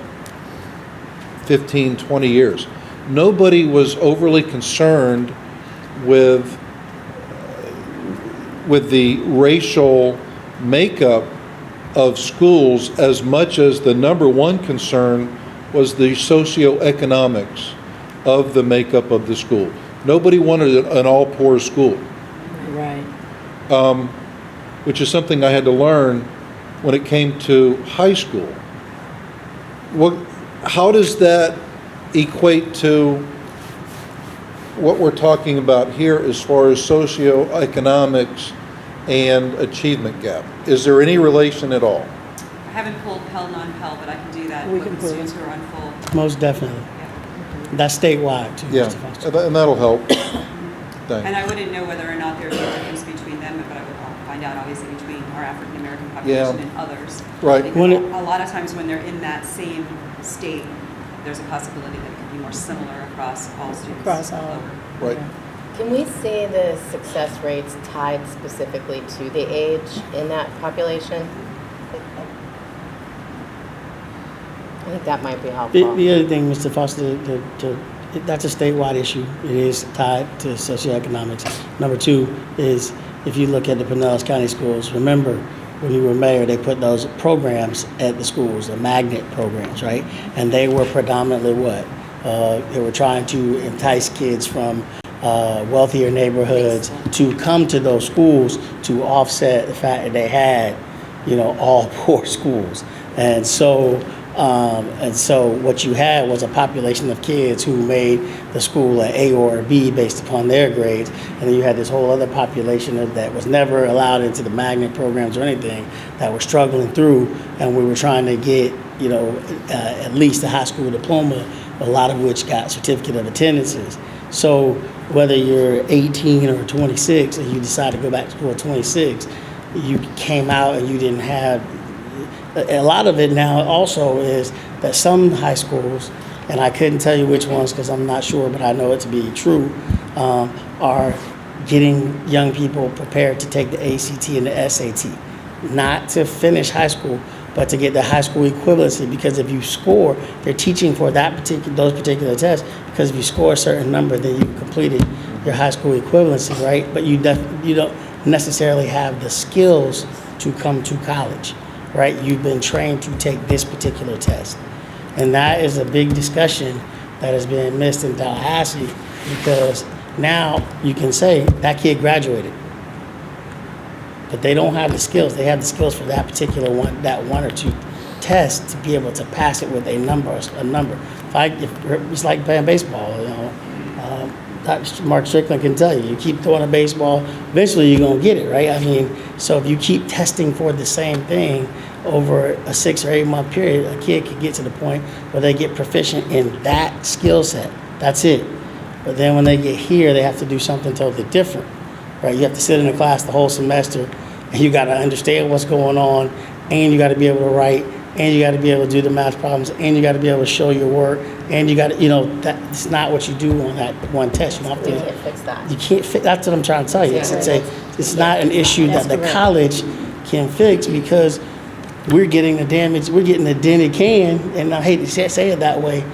15, 20 years, nobody was overly concerned with the racial makeup of schools as much as the number one concern was the socioeconomics of the makeup of the school. Nobody wanted an all-poor school, Right. which is something I had to learn when it came to high school. How does that equate to what we're talking about here as far as socioeconomics and achievement gap? Is there any relation at all? I haven't pulled Pell, non-Pell, but I can do that We with can the pull students it. who are on full. Most definitely. Yeah. That's statewide, too. Yeah, Mr. Foster. and that'll help. And Thanks. I wouldn't know whether or not there's a difference between them, but I would find out obviously between our African-American population and others. Right. Because When it- a lot of times when they're in that same state, there's a possibility that it could be more similar across all students. Across all. over. Right. Can we see the success rates tied specifically to the age in that population? I think that might be helpful. The other thing, Mr. Foster, that's a statewide issue. It is tied to socioeconomics. Number two is, if you look at the Pinellas County schools, remember, when you were mayor, they put those programs at the schools, the magnet programs, right? And they were predominantly what? They were trying to entice kids from wealthier neighborhoods to come to those schools to offset the fact that they had, all poor schools. And so what you had was a population of kids who made the school an A or a B based upon their grades. And then you had this whole other population that was never allowed into the magnet programs or anything that were struggling through. And we were trying to get, at least a high school diploma, a lot of which got certificate of attendances. So whether you're 18 or 26 and you decide to go back to school at 26, you came out and you didn't have. A lot of it now also is that some high schools, and I couldn't tell you which ones because I'm not sure, but I know it to be true, are getting young people prepared to take the ACT and the SAT, not to finish high school, but to get the high school equivalency. Because if you score, they're teaching for those particular tests. Because if you score a certain number, then you've completed your high school equivalency, right? But you don't necessarily have the skills to come to college. Right? You've been trained to take this particular test. And that is a big discussion that has been missed in Tallahassee, because now you can say that kid graduated, but they don't have the skills. They have the skills for that particular one or two tests to be able to pass it with a number. It's like playing baseball, Mark Strickland can tell you keep throwing a baseball, eventually you're going to get it, right? I mean, so if you keep testing for the same thing over a 6 or 8 month period, a kid could get to the point where they get proficient in that skill set. That's it. But then when they get here, they have to do something totally different, right? You have to sit in a class the whole semester, and you got to understand what's going on, and you got to be able to write, and you got to be able to do the math problems, and you got to be able to show your work, and you got to, that's not what you do on that one test. You don't have to. You can't fix that. You can't fix. That's what I'm trying to tell you. It's not an issue that the college can fix, because we're getting the damage. We're getting the dented can, and I hate to say it that way,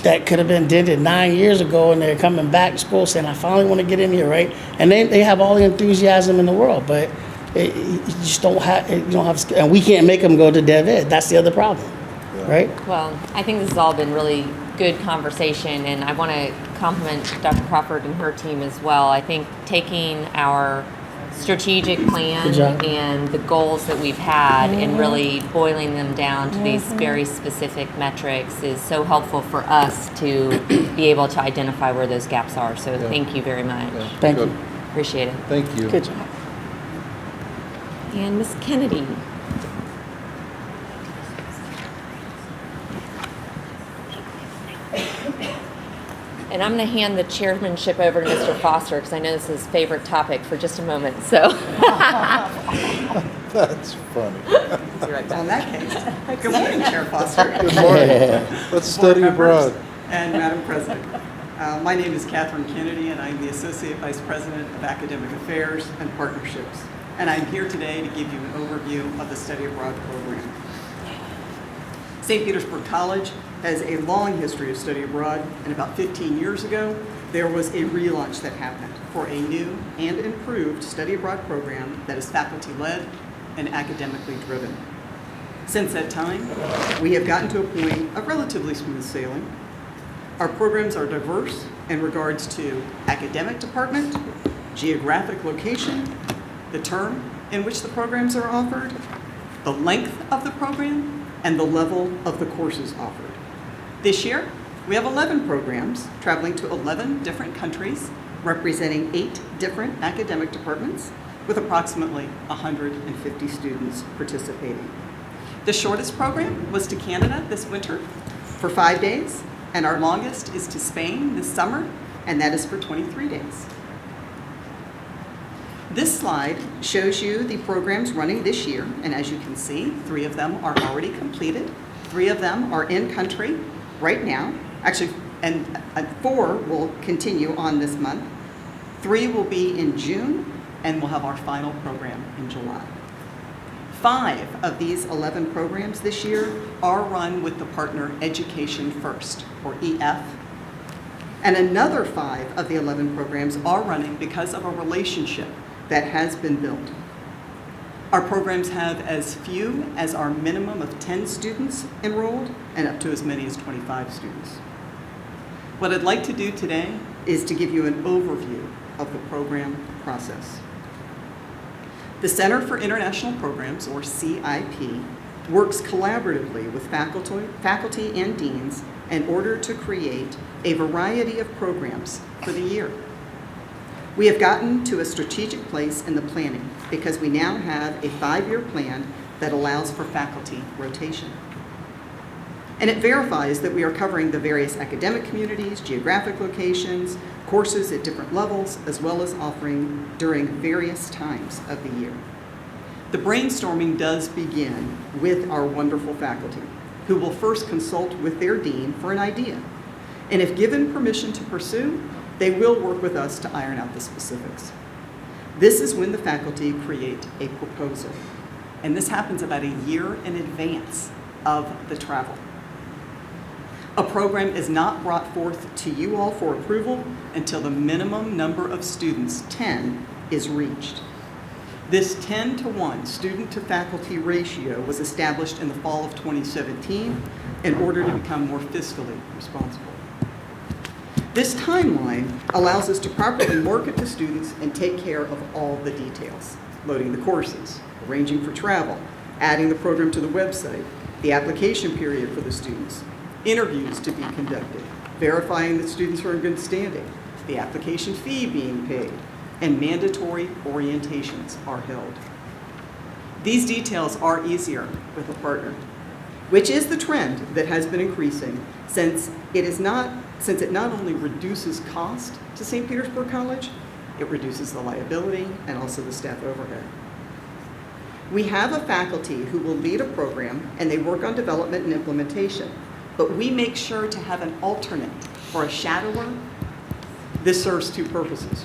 that could have been dented 9 years ago, and they're coming back to school saying, I finally want to get in here, right? And they have all the enthusiasm in the world, but you just don't have, and we can't make them go to Dev Ed. That's the other problem, right? Well, I think this has all been really good conversation, and I want to compliment Dr. Crawford and her team as well. I think taking our strategic plan and the goals that we've had and really boiling them down to these very specific metrics is so helpful for us to be able to identify where those gaps are. So thank you very much. Yeah. Thank you. Appreciate it. Thank you. Good job. And Ms. Kennedy. And I'm going to hand the chairmanship over to Mr. Foster, because I know this is his favorite topic, for just a moment. So. That's funny. On that case, good morning, Chair Foster. Good morning. Let's study abroad. And Madam President. My name is Catherine Kennedy, and I'm the Associate Vice President of Academic Affairs and Partnerships. And I'm here today to give you an overview of the Study Abroad program. St. Petersburg College has a long history of study abroad, and about 15 years ago, there was a relaunch that happened for a new and improved study abroad program that is faculty-led and academically driven. Since that time, we have gotten to a point of relatively smooth sailing. Our programs are diverse in regards to academic department, geographic location, the term in which the programs are offered, the length of the program, and the level of the courses offered. This year, we have 11 programs traveling to 11 different countries, representing 8 different academic departments, with approximately 150 students participating. The shortest program was to Canada this winter for 5 days, and our longest is to Spain this summer, and that is for 23 days. This slide shows you the programs running this year, and as you can see, 3 of them are already completed. 3 of them are in country right now, actually, and 4 will continue on this month. 3 will be in June, and we'll have our final program in July. 5 of these 11 programs this year are run with the partner Education First, or EF, and another 5 of the 11 programs are running because of a relationship that has been built. Our programs have as few as our minimum of 10 students enrolled and up to as many as 25 students. What I'd like to do today is to give you an overview of the program process. The Center for International Programs, or CIP, works collaboratively with faculty and deans in order to create a variety of programs for the year. We have gotten to a strategic place in the planning because we now have a 5-year plan that allows for faculty rotation. And it verifies that we are covering the various academic communities, geographic locations, courses at different levels, as well as offering during various times of the year. The brainstorming does begin with our wonderful faculty, who will first consult with their dean for an idea. And if given permission to pursue, they will work with us to iron out the specifics. This is when the faculty create a proposal. And this happens about a year in advance of the travel. A program is not brought forth to you all for approval until the minimum number of students, 10, is reached. This 10-to-1 student-to-faculty ratio was established in the fall of 2017 in order to become more fiscally responsible. This timeline allows us to properly market to students and take care of all the details, loading the courses, arranging for travel, adding the program to the website, the application period for the students, interviews to be conducted, verifying that students are in good standing, the application fee being paid, and mandatory orientations are held. These details are easier with a partner, which is the trend that has been increasing since it not only reduces cost to St. Petersburg College, it reduces the liability and also the staff overhead. We have a faculty who will lead a program and they work on development and implementation, but we make sure to have an alternate or a shadower. This serves two purposes.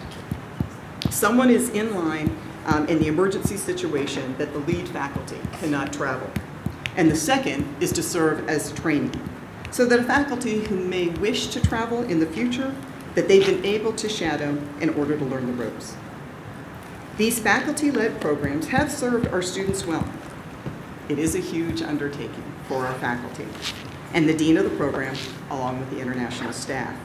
Someone is in line in the emergency situation that the lead faculty cannot travel. And the second is to serve as training, so that a faculty who may wish to travel in the future, that they've been able to shadow in order to learn the ropes. These faculty-led programs have served our students well. It is a huge undertaking for our faculty and the dean of the program, along with the international staff.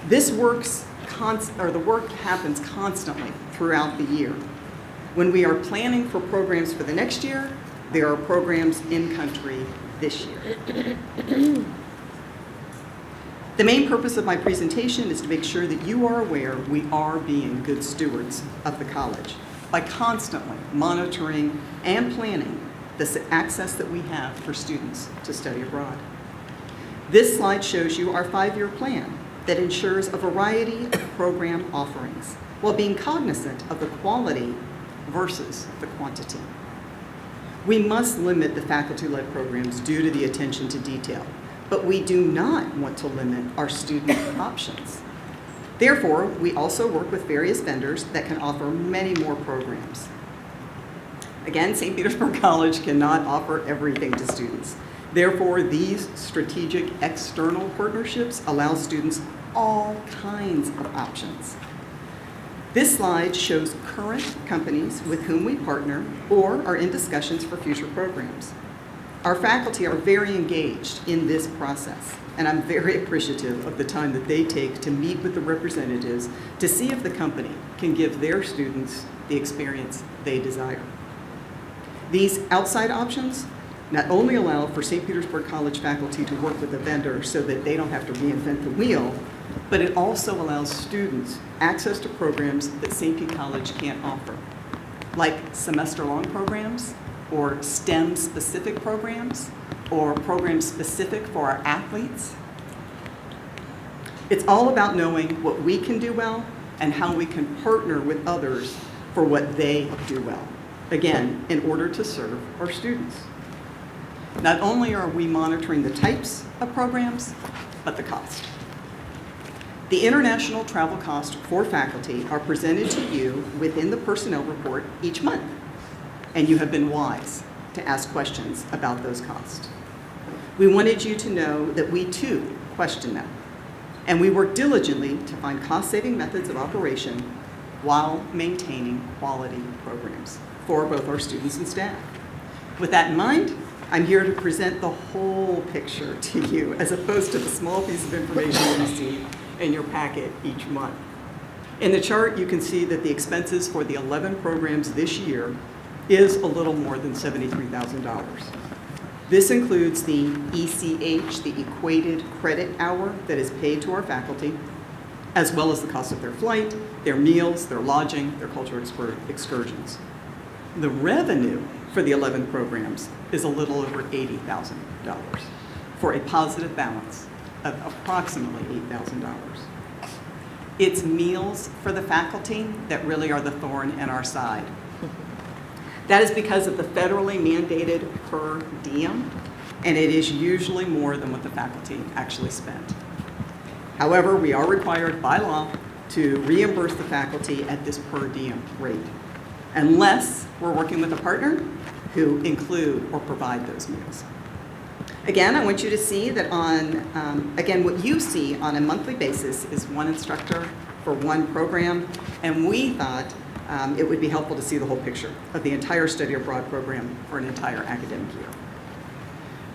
The work happens constantly throughout the year. When we are planning for programs for the next year, there are programs in country this year. The main purpose of my presentation is to make sure that you are aware we are being good stewards of the college by constantly monitoring and planning the access that we have for students to study abroad. This slide shows you our 5-year plan that ensures a variety of program offerings while being cognizant of the quality versus the quantity. We must limit the faculty-led programs due to the attention to detail, but we do not want to limit our student options. Therefore, we also work with various vendors that can offer many more programs. Again, St. Petersburg College cannot offer everything to students. Therefore, these strategic external partnerships allow students all kinds of options. This slide shows current companies with whom we partner or are in discussions for future programs. Our faculty are very engaged in this process, and I'm very appreciative of the time that they take to meet with the representatives to see if the company can give their students the experience they desire. These outside options not only allow for St. Petersburg College faculty to work with a vendor so that they don't have to reinvent the wheel, but it also allows students access to programs that St. Pete College can't offer, like semester-long programs, or STEM-specific programs, or programs specific for our athletes. It's all about knowing what we can do well and how we can partner with others for what they do well, again, in order to serve our students. Not only are we monitoring the types of programs, but the cost. The international travel costs for faculty are presented to you within the personnel report each month, and you have been wise to ask questions about those costs. We wanted you to know that we too question them, and we work diligently to find cost-saving methods of operation while maintaining quality programs for both our students and staff. With that in mind, I'm here to present the whole picture to you, as opposed to the small piece of information you see in your packet each month. In the chart, you can see that the expenses for the 11 programs this year is a little more than $73,000. This includes the ECH, the equated credit hour that is paid to our faculty, as well as the cost of their flight, their meals, their lodging, their cultural excursions. The revenue for the 11 programs is a little over $80,000 for a positive balance of approximately $8,000. It's meals for the faculty that really are the thorn in our side. That is because of the federally mandated per diem, and it is usually more than what the faculty actually spent. However, we are required by law to reimburse the faculty at this per diem rate, unless we're working with a partner who include or provide those meals. Again, I want you to see that again, what you see on a monthly basis is one instructor for one program, and we thought it would be helpful to see the whole picture of the entire study abroad program for an entire academic year.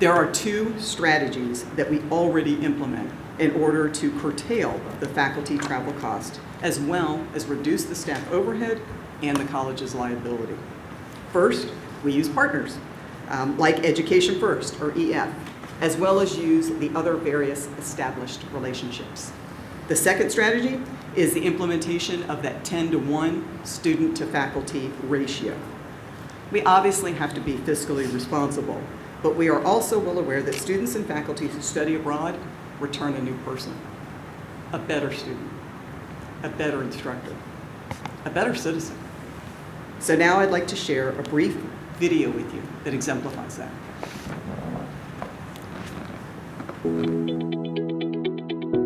There are two strategies that we already implement in order to curtail the faculty travel cost, as well as reduce the staff overhead and the college's liability. First, we use partners, like Education First, or EF, as well as use the other various established relationships. The second strategy is the implementation of that 10-to-1 student-to-faculty ratio. We obviously have to be fiscally responsible, but we are also well aware that students and faculty who study abroad return a new person, a better student, a better instructor, a better citizen. So now I'd like to share a brief video with you that exemplifies that.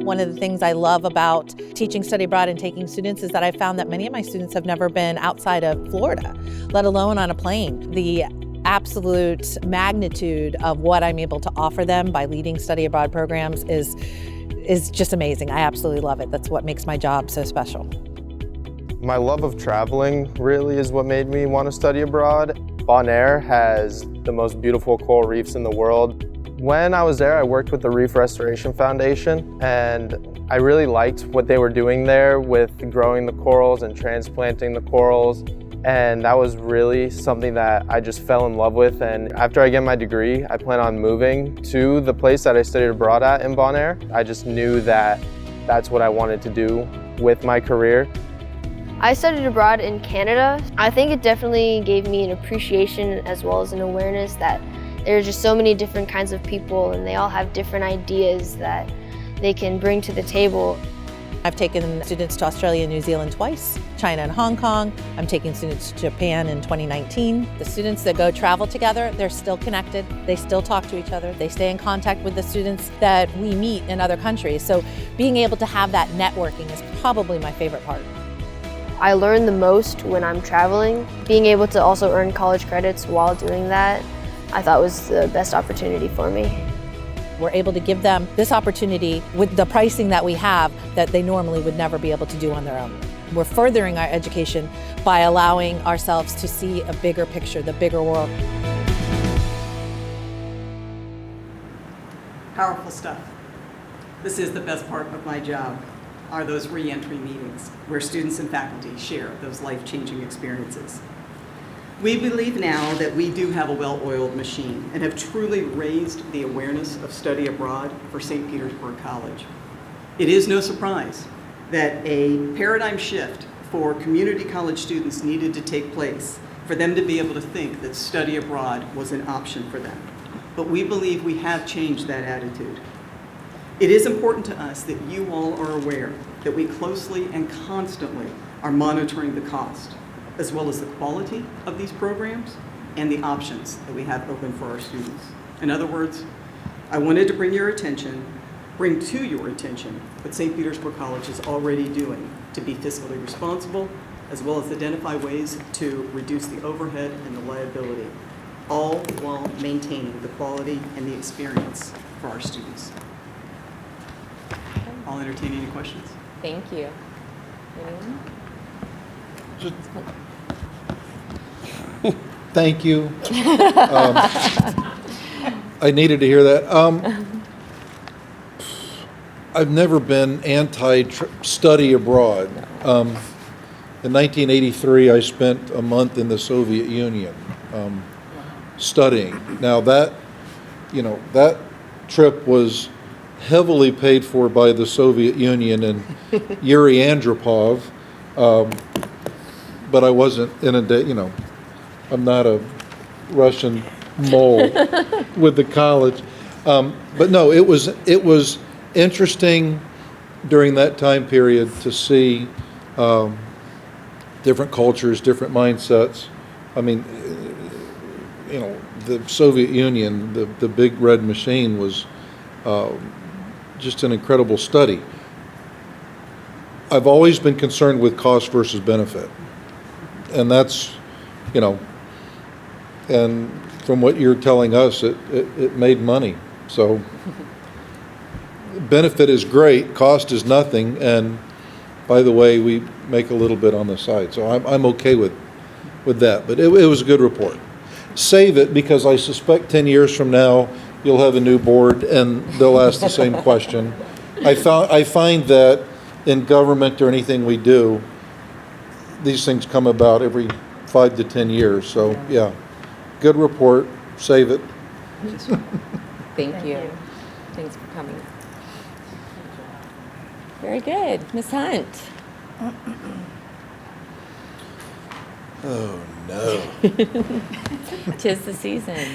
One of the things I love about teaching study abroad and taking students is that I found that many of my students have never been outside of Florida, let alone on a plane. The absolute magnitude of what I'm able to offer them by leading study abroad programs is just amazing. I absolutely love it. That's what makes my job so special. My love of traveling really is what made me want to study abroad. Bonaire has the most beautiful coral reefs in the world. When I was there, I worked with the Reef Restoration Foundation, and I really liked what they were doing there with growing the corals and transplanting the corals. And that was really something that I just fell in love with. And after I get my degree, I plan on moving to the place that I studied abroad at in Bonaire. I just knew that that's what I wanted to do with my career. I studied abroad in Canada. I think it definitely gave me an appreciation as well as an awareness that there are just so many different kinds of people and they all have different ideas that they can bring to the table. I've taken students to Australia and New Zealand twice, China and Hong Kong. I'm taking students to Japan in 2019. The students that go travel together, they're still connected. They still talk to each other. They stay in contact with the students that we meet in other countries. So being able to have that networking is probably my favorite part. I learn the most when I'm traveling. Being able to also earn college credits while doing that, I thought was the best opportunity for me. We're able to give them this opportunity with the pricing that we have that they normally would never be able to do on their own. We're furthering our education by allowing ourselves to see a bigger picture, the bigger world. Powerful stuff. This is the best part of my job, are those re-entry meetings where students and faculty share those life-changing experiences. We believe now that we do have a well-oiled machine and have truly raised the awareness of study abroad for St. Petersburg College. It is no surprise that a paradigm shift for community college students needed to take place for them to be able to think that study abroad was an option for them. But we believe we have changed that attitude. It is important to us that you all are aware that we closely and constantly are monitoring the cost, as well as the quality of these programs and the options that we have open for our students. In other words, I wanted to bring to your attention what St. Petersburg College is already doing to be fiscally responsible, as well as identify ways to reduce the overhead and the liability, all while maintaining the quality and the experience for our students. I'll entertain any questions. Thank you. Anyone? Thank you. I needed to hear that. I've never been anti-study abroad. In 1983, I spent a month in the Soviet Union studying. Now that trip was heavily paid for by the Soviet Union and Yuri Andropov, but I wasn't inundated. I'm not a Russian mole with the college. But no, it was interesting during that time period to see different cultures, different mindsets. I mean, the Soviet Union, the big red machine, was just an incredible study. I've always been concerned with cost versus benefit. And that's, and from what you're telling us, it made money. So benefit is great, cost is nothing, and by the way, we make a little bit on the side. So I'm okay with that, but it was a good report. Save it, because I suspect 10 years from now, you'll have a new board and they'll ask the same question. I find that in government or anything we do, these things come about every 5 to 10 years. So yeah, good report, save it. Thank you. Thanks for coming. Very good. Ms. Hunt. Oh, no. 'Tis the season.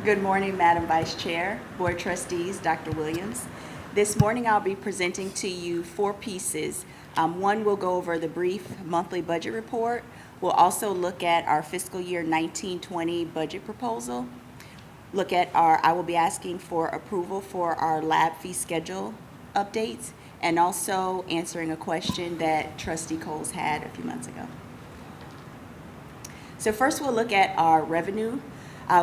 Good morning, Madam Vice Chair, Board Trustees, Dr. Williams. This morning I'll be presenting to you 4 pieces. One will go over the brief monthly budget report. We'll also look at our fiscal year 19-20 budget proposal. I will be asking for approval for our lab fee schedule updates, and also answering a question that Trustee Coles had a few months ago. So first we'll look at our revenue.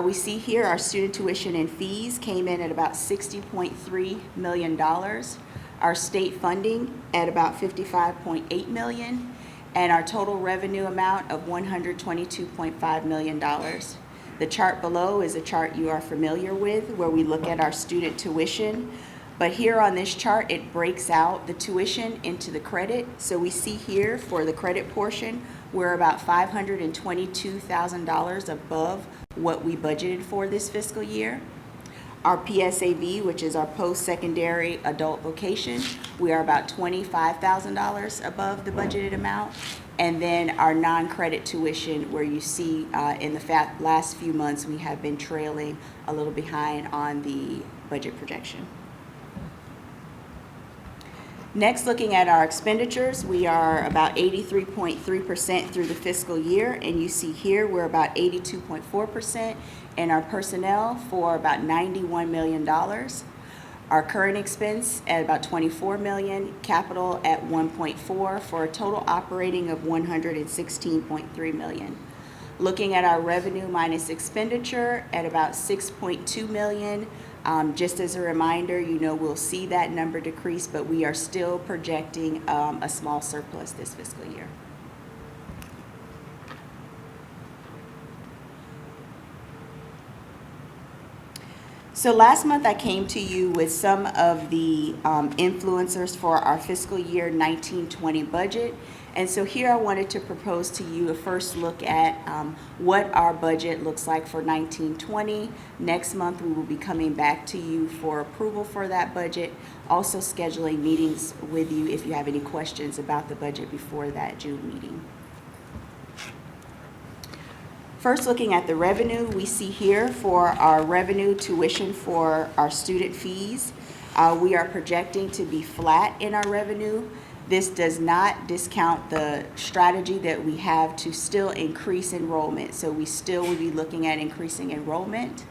We see here our student tuition and fees came in at about $60.3 million. Our state funding at about $55.8 million, and our total revenue amount of $122.5 million. The chart below is a chart you are familiar with, where we look at our student tuition. But here on this chart, it breaks out the tuition into the credit. So we see here for the credit portion, we're about $522,000 above what we budgeted for this fiscal year. Our PSAV, which is our post-secondary adult vocation, we are about $25,000 above the budgeted amount. And then our non-credit tuition, where you see in the last few months we have been trailing a little behind on the budget projection. Next, looking at our expenditures, we are about 83.3% through the fiscal year, and you see here we're about 82.4%, and our personnel for about $91 million. Our current expense at about $24 million, capital at 1.4, for a total operating of $116.3 million. Looking at our revenue minus expenditure at about $6.2 million. Just as a reminder, we'll see that number decrease, but we are still projecting a small surplus this fiscal year. So last month I came to you with some of the influencers for our fiscal year 19-20 budget. And so here I wanted to propose to you a first look at what our budget looks like for 19-20. Next month we will be coming back to you for approval for that budget, also scheduling meetings with you if you have any questions about the budget before that June meeting. First, looking at the revenue, we see here for our revenue tuition for our student fees, we are projecting to be flat in our revenue. This does not discount the strategy that we have to still increase enrollment. So we still will be looking at increasing enrollment.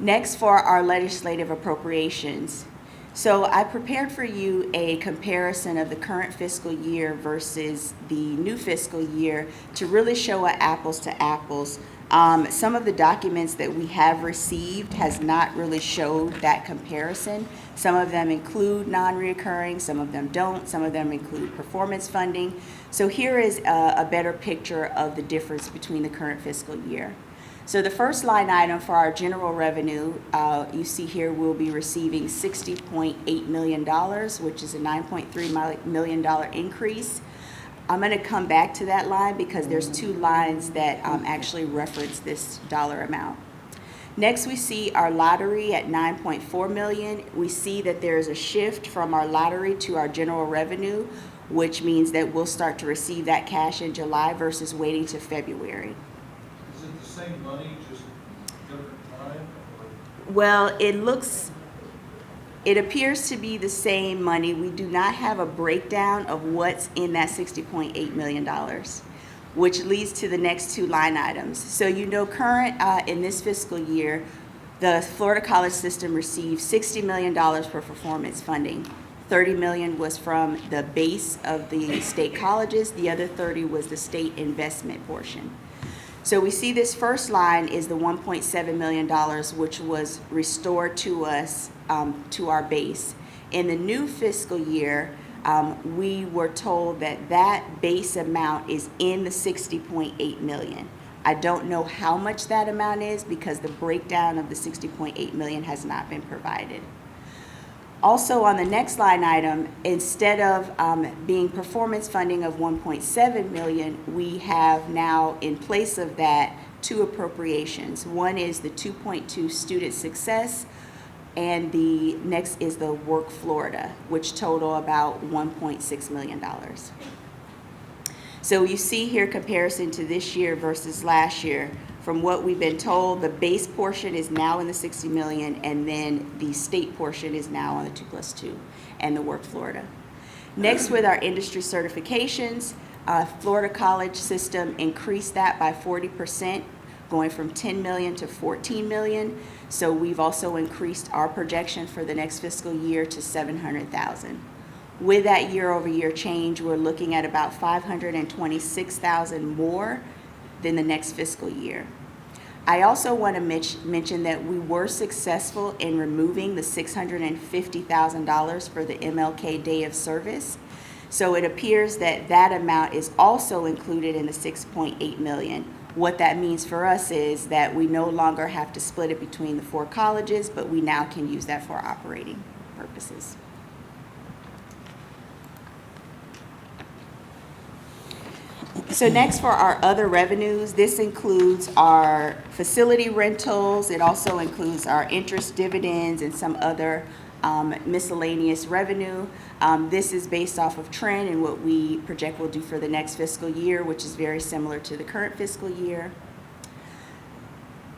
Next, for our legislative appropriations. So I prepared for you a comparison of the current fiscal year versus the new fiscal year to really show an apples to apples. Some of the documents that we have received has not really showed that comparison. Some of them include non-reoccurring, some of them don't, some of them include performance funding. So here is a better picture of the difference between the current fiscal year. So the first line item for our general revenue, you see here, we'll be receiving $60.8 million, which is a $9.3 million increase. I'm going to come back to that line because there's two lines that actually reference this dollar amount. Next, we see our lottery at $9.4 million. We see that there's a shift from our lottery to our general revenue, which means that we'll start to receive that cash in July versus waiting to February. Is it the same money, just different time? Well, it appears to be the same money. We do not have a breakdown of what's in that $60.8 million, which leads to the next two line items. So current in this fiscal year, the Florida college system received $60 million for performance funding. $30 million was from the base of the state colleges. The other $30 was the state investment portion. So we see this first line is the $1.7 million, which was restored to us, to our base. In the new fiscal year, we were told that that base amount is in the $60.8 million. I don't know how much that amount is because the breakdown of the $60.8 million has not been provided. Also on the next line item, instead of being performance funding of $1.7 million, we have now in place of that two appropriations. One is the 2.2 student success, and the next is the Work Florida, which total about $1.6 million. So you see here comparison to this year versus last year. From what we've been told, the base portion is now in the $60 million, and then the state portion is now on the 2+2 and the Work Florida. Next, with our industry certifications, Florida college system increased that by 40%, going from 10 million to 14 million. So we've also increased our projection for the next fiscal year to 700,000. With that year-over-year change, we're looking at about 526,000 more than the next fiscal year. I also want to mention that we were successful in removing the $650,000 for the MLK Day of Service. So it appears that that amount is also included in the 6.8 million. What that means for us is that we no longer have to split it between the 4 colleges, but we now can use that for operating purposes. So next, for our other revenues, this includes our facility rentals. It also includes our interest, dividends, and some other miscellaneous revenue. This is based off of trend and what we project we'll do for the next fiscal year, which is very similar to the current fiscal year.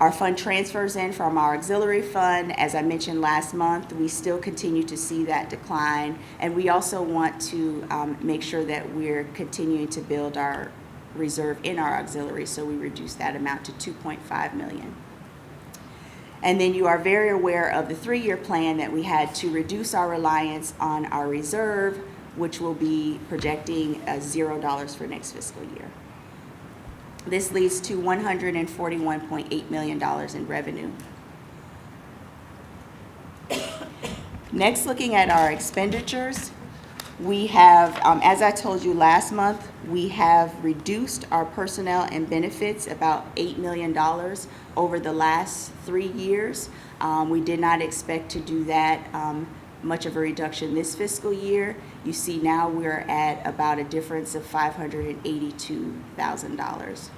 Our fund transfers in from our auxiliary fund. As I mentioned last month, we still continue to see that decline. And we also want to make sure that we're continuing to build our reserve in our auxiliary, so we reduce that amount to 2.5 million. And then you are very aware of the 3-year plan that we had to reduce our reliance on our reserve, which will be projecting $0 for next fiscal year. This leads to $141.8 million in revenue. Next, looking at our expenditures, we have, as I told you last month, we have reduced our personnel and benefits about $8 million over the last 3 years. We did not expect to do that much of a reduction this fiscal year. You see now we're at about a difference of $582,000.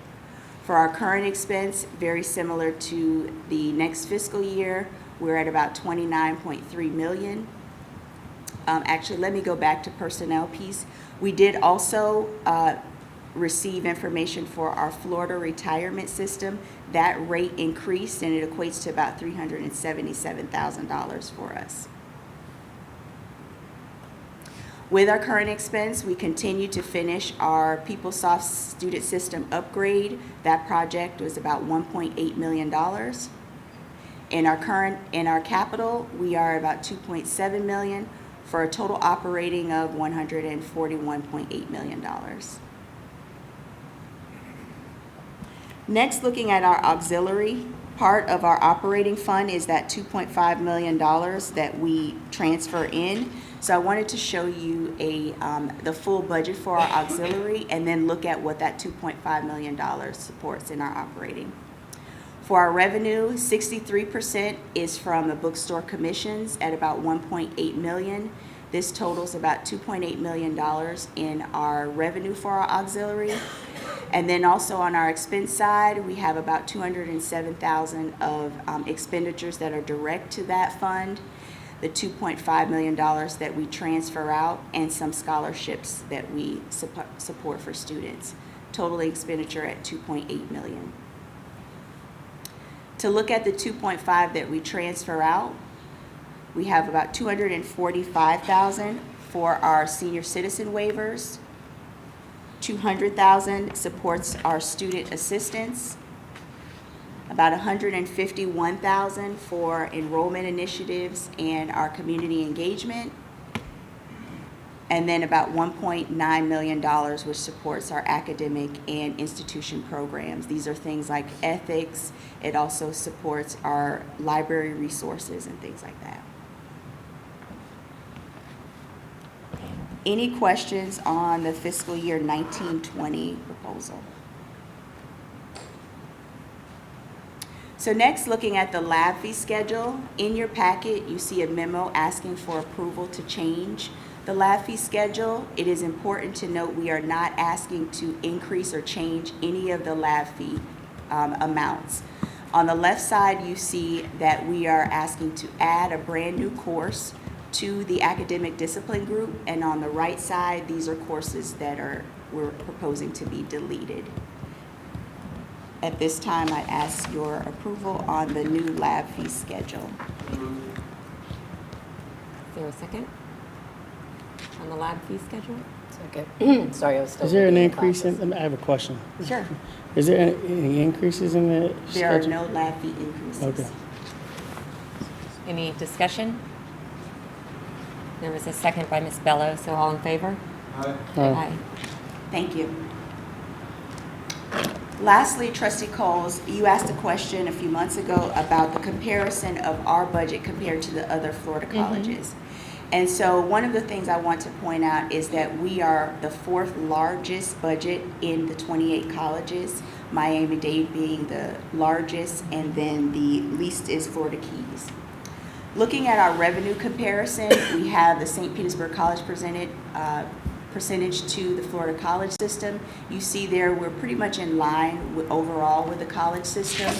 For our current expense, very similar to the next fiscal year, we're at about $29.3 million. Actually, let me go back to personnel piece. We did also receive information for our Florida retirement system. That rate increased, and it equates to about $377,000 for us. With our current expense, we continue to finish our PeopleSoft student system upgrade. That project was about $1.8 million. In our capital, we are about $2.7 million for a total operating of $141.8 million. Next, looking at our auxiliary, part of our operating fund is that $2.5 million that we transfer in. So I wanted to show you the full budget for our auxiliary and then look at what that $2.5 million supports in our operating. For our revenue, 63% is from the bookstore commissions at about $1.8 million. This totals about $2.8 million in our revenue for our auxiliary. And then also on our expense side, we have about $207,000 of expenditures that are direct to that fund, the $2.5 million that we transfer out, and some scholarships that we support for students. Total expenditure at $2.8 million. To look at the 2.5 that we transfer out, we have about $245,000 for our senior citizen waivers. $200,000 supports our student assistance. About $151,000 for enrollment initiatives and our community engagement. And then about $1.9 million, which supports our academic and institution programs. These are things like ethics. It also supports our library resources and things like that. Any questions on the fiscal year 19-20 proposal? So next, looking at the lab fee schedule. In your packet, you see a memo asking for approval to change the lab fee schedule. It is important to note we are not asking to increase or change any of the lab fee amounts. On the left side, you see that we are asking to add a brand new course to the academic discipline group, and on the right side, these are courses that we're proposing to be deleted. At this time, I ask your approval on the new lab fee schedule. Is there a second on the lab fee schedule? Second. Sorry, I was still. Is there an reading the increase process. in, I have a question. Sure. Is there any increases in the There are schedule? no lab fee increases. Okay. Any discussion? There was a second by Ms. Bello, so all in favor? Aye. Thank you. Lastly, Trustee Coles, you asked a question a few months ago about the comparison of our budget compared to the other Florida colleges. And so one of the things I want to point out is that we are the fourth largest budget in the 28 colleges, Miami-Dade being the largest, and then the least is Florida Keys. Looking at our revenue comparison, we have the St. Petersburg College percentage to the Florida college system. You see there we're pretty much in line with overall with the college system,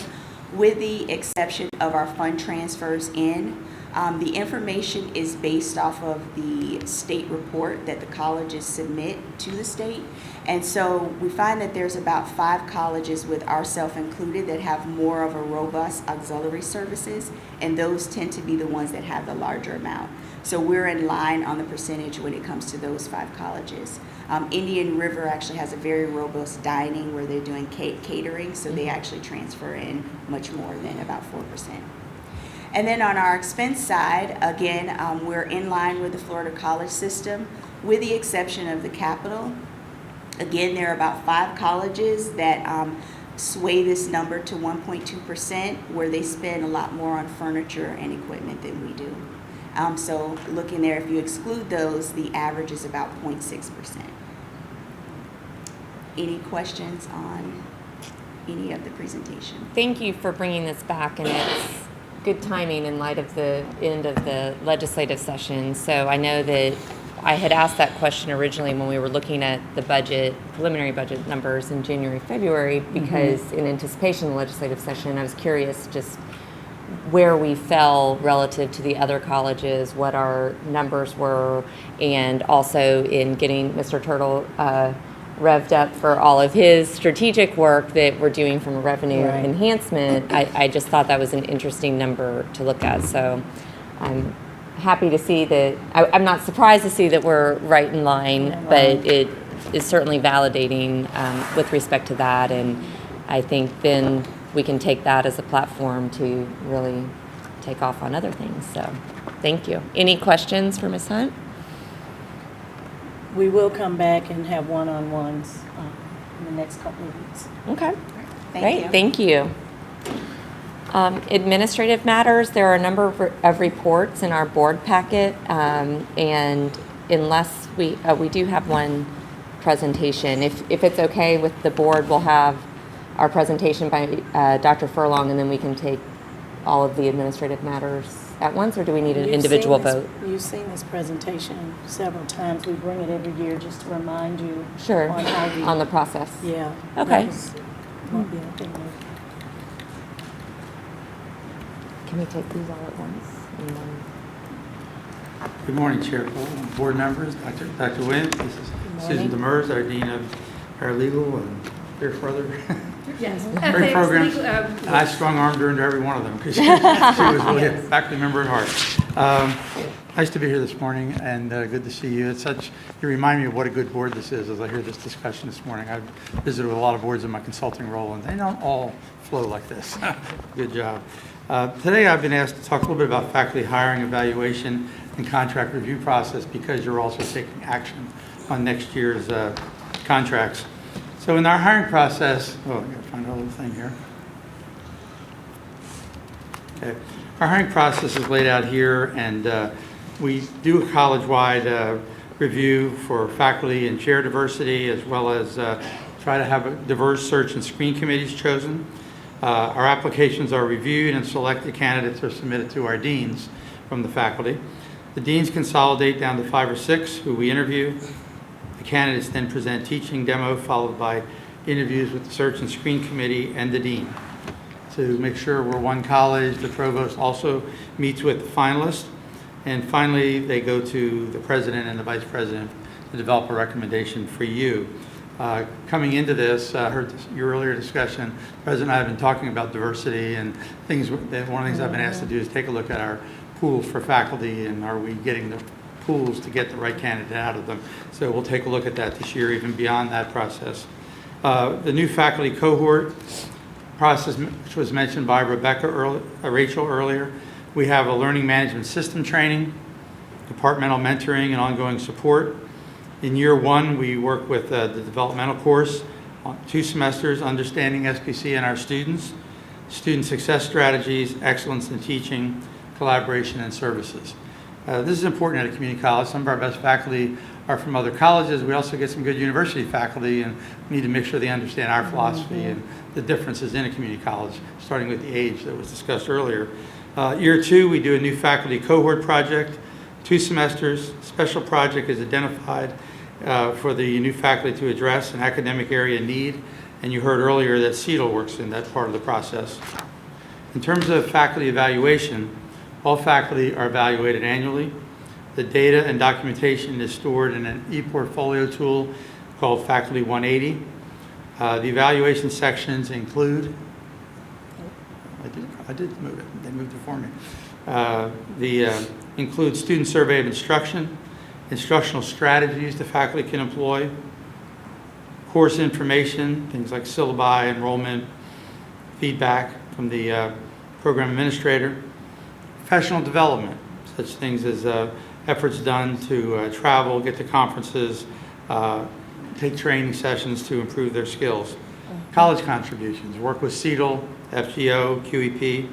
with the exception of our fund transfers in. The information is based off of the state report that the colleges submit to the state. And so we find that there's about 5 colleges, with ourselves included, that have more of a robust auxiliary services, and those tend to be the ones that have the larger amount. So we're in line on the percentage when it comes to those 5 colleges. Indian River actually has a very robust dining where they're doing catering, so they actually transfer in much more than about 4%. And then on our expense side, again, we're in line with the Florida college system, with the exception of the Capitol. Again, there are about 5 colleges that sway this number to 1.2%, where they spend a lot more on furniture and equipment than we do. So looking there, if you exclude those, the average is about 0.6%. Any questions on any of the presentation? Thank you for bringing this back, and it's good timing in light of the end of the legislative session. So I know that I had asked that question originally when we were looking at the budget, preliminary budget numbers in January, February, because in anticipation of the legislative session, I was curious just where we fell relative to the other colleges, what our numbers were, and also in getting Mr. Turtle revved up for all of his strategic work that we're doing from a revenue enhancement. I just thought that was an interesting number to look at. So I'm happy to see that. I'm not surprised to see that we're right in line, but it is certainly validating with respect to that. And I think then we can take that as a platform to really take off on other things. So thank you. Any questions for Ms. Hunt? We will come back and have one-on-ones in the next couple of weeks. Okay. Thank you. Thank you. Administrative matters, there are a number of reports in our board packet, and unless we do have one presentation. If it's okay with the board, we'll have our presentation by Dr. Furlong, and then we can take all of the administrative matters at once, or do we need an individual vote? You've seen this presentation several times. We bring it every year just to remind you. Sure, On how we. on the process. Yeah. Okay. Won't be anything new. Can we take these all at once? And then- Good morning, Chair Cole, board members, Dr. Williams. This is Susan Demers, our Dean of Paralegal and here further. Yes. Great programs. And I strong-armed her into every one of them because she was really a faculty member at heart. Nice to be here this morning and good to see you. You remind me of what a good board this is as I hear this discussion this morning. I've visited with a lot of boards in my consulting role and they don't all flow like this. Good job. Today I've been asked to talk a little bit about faculty hiring, evaluation, and contract review process because you're also taking action on next year's contracts. So in our hiring process, I gotta find a little thing here. Okay, our hiring process is laid out here, and we do a college-wide review for faculty and chair diversity, as well as try to have a diverse search and screen committees chosen. Our applications are reviewed and selected candidates are submitted to our deans from the faculty. The deans consolidate down to 5 or 6 who we interview. The candidates then present teaching demo followed by interviews with the search and screen committee and the dean. To make sure we're one college, the provost also meets with the finalists. And finally, they go to the president and the vice president to develop a recommendation for you. Coming into this, I heard your earlier discussion, the President and I have been talking about diversity and things. One of the things I've been asked to do is take a look at our pools for faculty and are we getting the pools to get the right candidate out of them. So we'll take a look at that this year, even beyond that process. The new faculty cohort process, which was mentioned by Rachel earlier, we have a learning management system training, departmental mentoring, and ongoing support. In year 1, we work with the developmental course, 2 semesters, understanding SPC and our students, student success strategies, excellence in teaching, collaboration, and services. This is important at a community college. Some of our best faculty are from other colleges. We also get some good university faculty, and we need to make sure they understand our philosophy and the differences in a community college, starting with the age that was discussed earlier. Year 2, we do a new faculty cohort project, 2 semesters. Special project is identified for the new faculty to address an academic area need, and you heard earlier that CETL works in that part of the process. In terms of faculty evaluation, all faculty are evaluated annually. The data and documentation is stored in an e-portfolio tool called Faculty 180. The evaluation sections include, I did move it, they moved it for me. Include student survey of instruction, instructional strategies the faculty can employ, course information, things like syllabi, enrollment, feedback from the program administrator, professional development, such things as efforts done to travel, get to conferences, take training sessions to improve their skills. College contributions, work with CETL, FGO, QEP,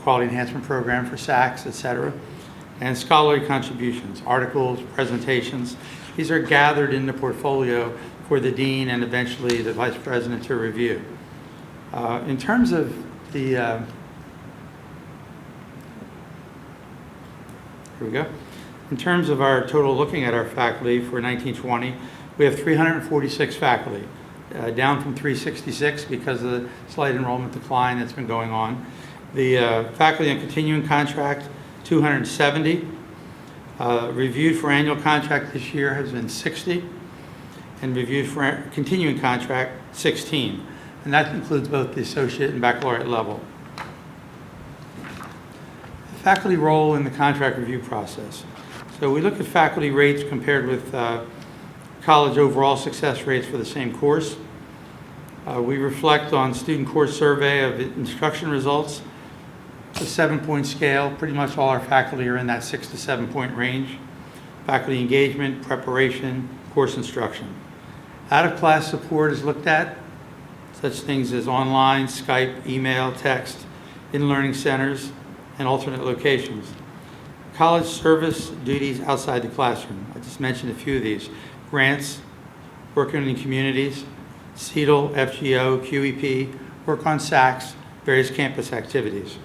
Quality Enhancement Program for SACS, etc. And scholarly contributions, articles, presentations. These are gathered in the portfolio for the dean and eventually the vice president to review. In terms of the, here we go. In terms of our total looking at our faculty for 1920, we have 346 faculty, down from 366 because of the slight enrollment decline that's been going on. The faculty on continuing contract, 270. Reviewed for annual contract this year has been 60, and reviewed for continuing contract, 16. And that includes both the associate and baccalaureate level. The faculty role in the contract review process. So we look at faculty rates compared with college overall success rates for the same course. We reflect on student course survey of instruction results. It's a 7-point scale. Pretty much all our faculty are in that 6 to 7 point range. Faculty engagement, preparation, course instruction. Out-of-class support is looked at, such things as online, Skype, email, text, in learning centers, and alternate locations. College service duties outside the classroom. I just mentioned a few of these. Grants, working in communities, CETL, FGO, QEP, work on SACs, various campus activities.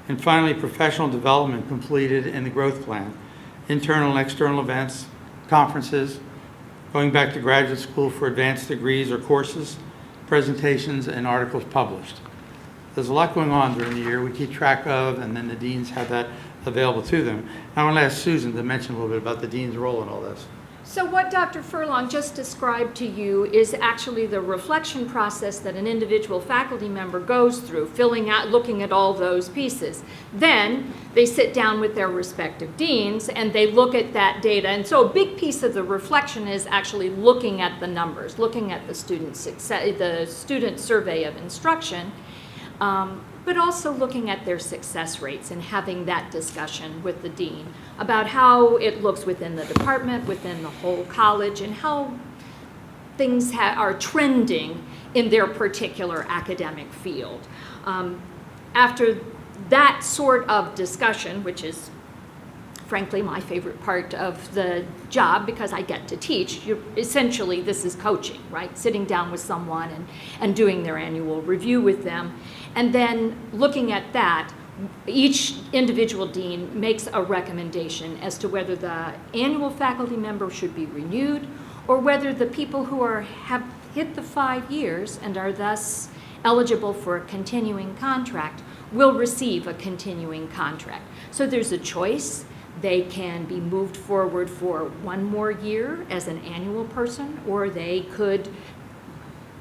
And finally, professional development completed in the growth plan, internal and external events, conferences, going back to graduate school for advanced degrees or courses, presentations, and articles published. There's a lot going on during the year we keep track of, and then the deans have that available to them. I want to ask Susan to mention a little bit about the dean's role in all this. So what Dr. Furlong just described to you is actually the reflection process that an individual faculty member goes through, filling out, looking at all those pieces. Then they sit down with their respective deans and they look at that data. And so a big piece of the reflection is actually looking at the numbers, looking at the student success, the student survey of instruction, but also looking at their success rates and having that discussion with the dean about how it looks within the department, within the whole college, and how things are trending in their particular academic field. After that sort of discussion, which is frankly my favorite part of the job because I get to teach, essentially this is coaching, right? Sitting down with someone and doing their annual review with them. And then looking at that, each individual dean makes a recommendation as to whether the annual faculty member should be renewed or whether the people who have hit the 5 years and are thus eligible for a continuing contract will receive a continuing contract. So there's a choice. They can be moved forward for 1 more year as an annual person, or they could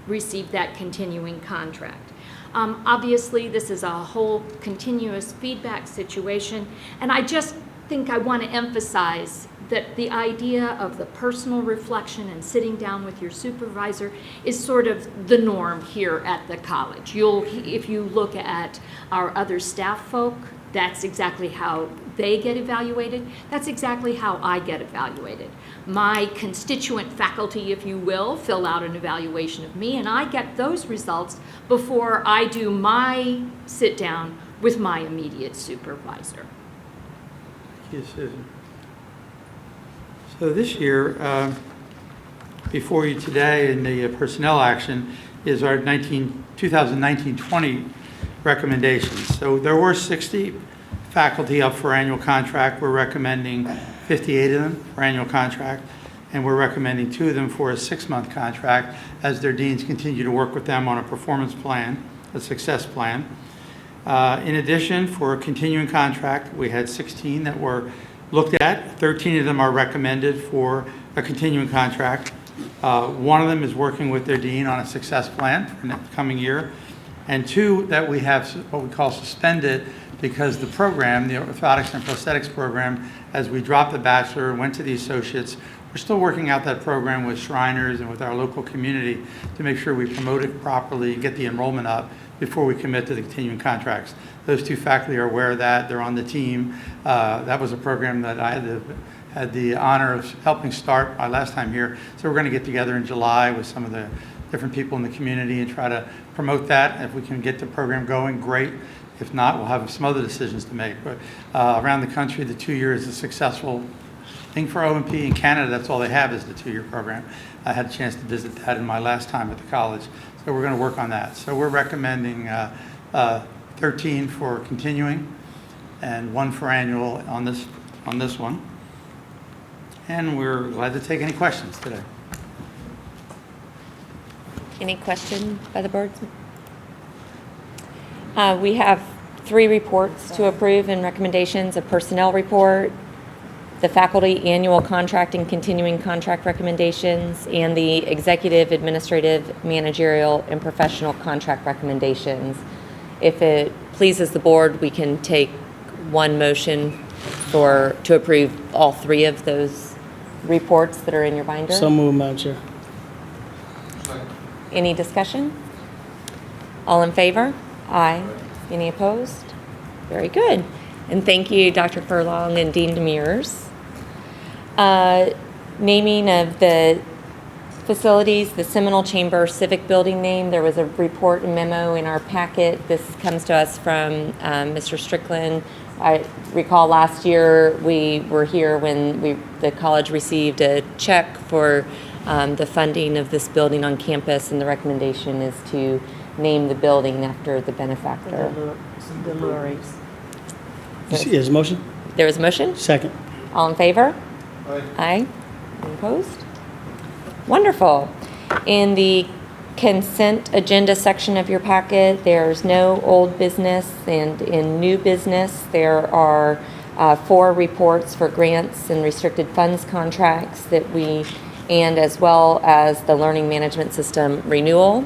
receive that continuing contract. Obviously, this is a whole continuous feedback situation, and I just think I want to emphasize that the idea of the personal reflection and sitting down with your supervisor is sort of the norm here at the college. If you look at our other staff folk, that's exactly how they get evaluated. That's exactly how I get evaluated. My constituent faculty, if you will, fill out an evaluation of me, and I get those results before I do my sit down with my immediate supervisor. Thank you, Susan. So this year, before you today in the personnel action is our 2019-20 recommendations. So there were 60 faculty up for annual contract. We're recommending 58 of them for annual contract, and we're recommending 2 of them for a 6-month contract as their deans continue to work with them on a performance plan, a success plan. In addition, for a continuing contract, we had 16 that were looked at. 13 of them are recommended for a continuing contract. 1 of them is working with their dean on a success plan for the coming year, and 2 that we have what we call suspended because the program, the orthotics and prosthetics program, as we dropped the bachelor and went to the associates, we're still working out that program with Shriners and with our local community to make sure we promote it properly and get the enrollment up before we commit to the continuing contracts. Those 2 faculty are aware of that. They're on the team. That was a program that I had the honor of helping start my last time here. So we're going to get together in July with some of the different people in the community and try to promote that. If we can get the program going, great. If not, we'll have some other decisions to make. But around the country, the 2 years is a successful thing for O&P. In Canada, that's all they have is the 2-year program. I had a chance to visit that in my last time at the college. So we're going to work on that. So we're recommending 13 for continuing and 1 for annual on this one. And we're glad to take any questions today. Any question by the board? We have 3 reports to approve and recommendations: a personnel report, the faculty annual contract and continuing contract recommendations, and the executive, administrative, managerial, and professional contract recommendations. If it pleases the board, we can take one motion to approve all 3 of those reports that are in your binder. So moved, Madam Chair. Any discussion? All in favor? Aye. Any opposed? Very good. And thank you, Dr. Furlong and Dean Demers. Naming of the facilities, the Seminole Chamber Civic Building name. There was a report and memo in our packet. This comes to us from Mr. Strickland. I recall last year we were here when the college received a check for the funding of this building on campus, and the recommendation is to name the building after the benefactor. The Lurie's. Is a motion? There is a motion? Second. All in favor? Aye. Aye. Any opposed? Wonderful. In the consent agenda section of your packet, there's no old business, and in new business, there are 4 reports for grants and restricted funds contracts and as well as the learning management system renewal.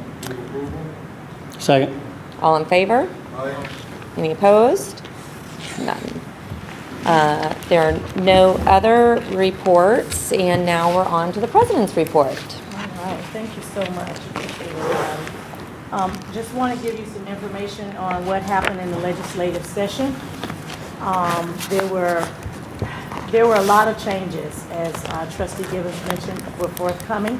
Second. All in favor? Aye. Any opposed? None. There are no other reports, and now we're on to the president's report. All right, thank you so much. Appreciate it. Just want to give you some information on what happened in the legislative session. There were a lot of changes, as Trustee Gibbons mentioned, were forthcoming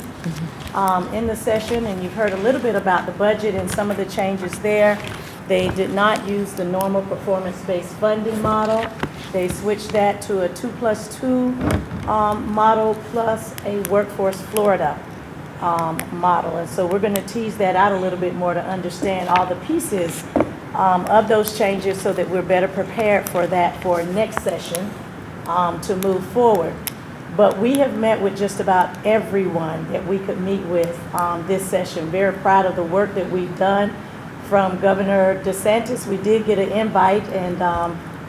in the session, and you've heard a little bit about the budget and some of the changes there. They did not use the normal performance-based funding model. They switched that to a 2+2 model plus a Workforce Florida model. And so we're going to tease that out a little bit more to understand all the pieces of those changes so that we're better prepared for that for next session to move forward. But we have met with just about everyone that we could meet with this session. Very proud of the work that we've done. From Governor DeSantis, we did get an invite and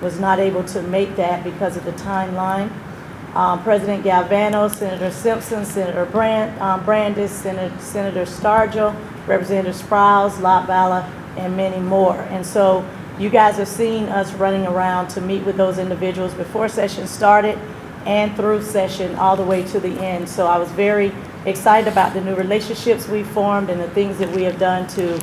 was not able to make that because of the timeline. President Galvano, Senator Simpson, Senator Brandis, Senator Stargell, Representative Sprouse, Lottballa, and many more. And so you guys have seen us running around to meet with those individuals before session started and through session all the way to the end. So I was very excited about the new relationships we formed and the things that we have done to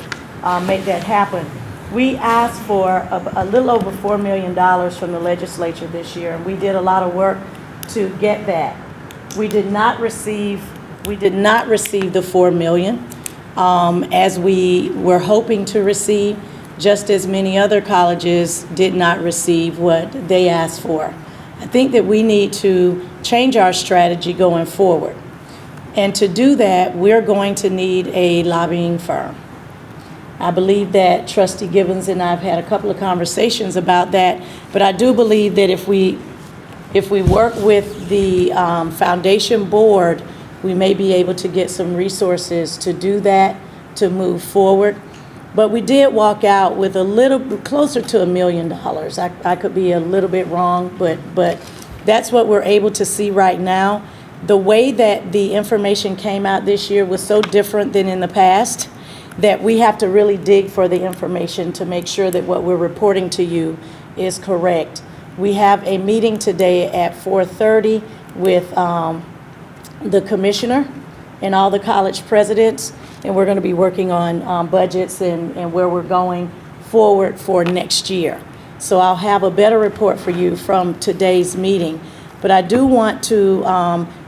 make that happen. We asked for a little over $4 million from the legislature this year, and we did a lot of work to get that. We did not receive the $4 million as we were hoping to receive, just as many other colleges did not receive what they asked for. I think that we need to change our strategy going forward. And to do that, we're going to need a lobbying firm. I believe that Trustee Gibbons and I have had a couple of conversations about that, but I do believe that if we work with the foundation board, we may be able to get some resources to do that, to move forward. But we did walk out with a little closer to $1 million. I could be a little bit wrong, but that's what we're able to see right now. The way that the information came out this year was so different than in the past that we have to really dig for the information to make sure that what we're reporting to you is correct. We have a meeting today at 4:30 with the commissioner and all the college presidents, and we're going to be working on budgets and where we're going forward for next year. So I'll have a better report for you from today's meeting. But I do want to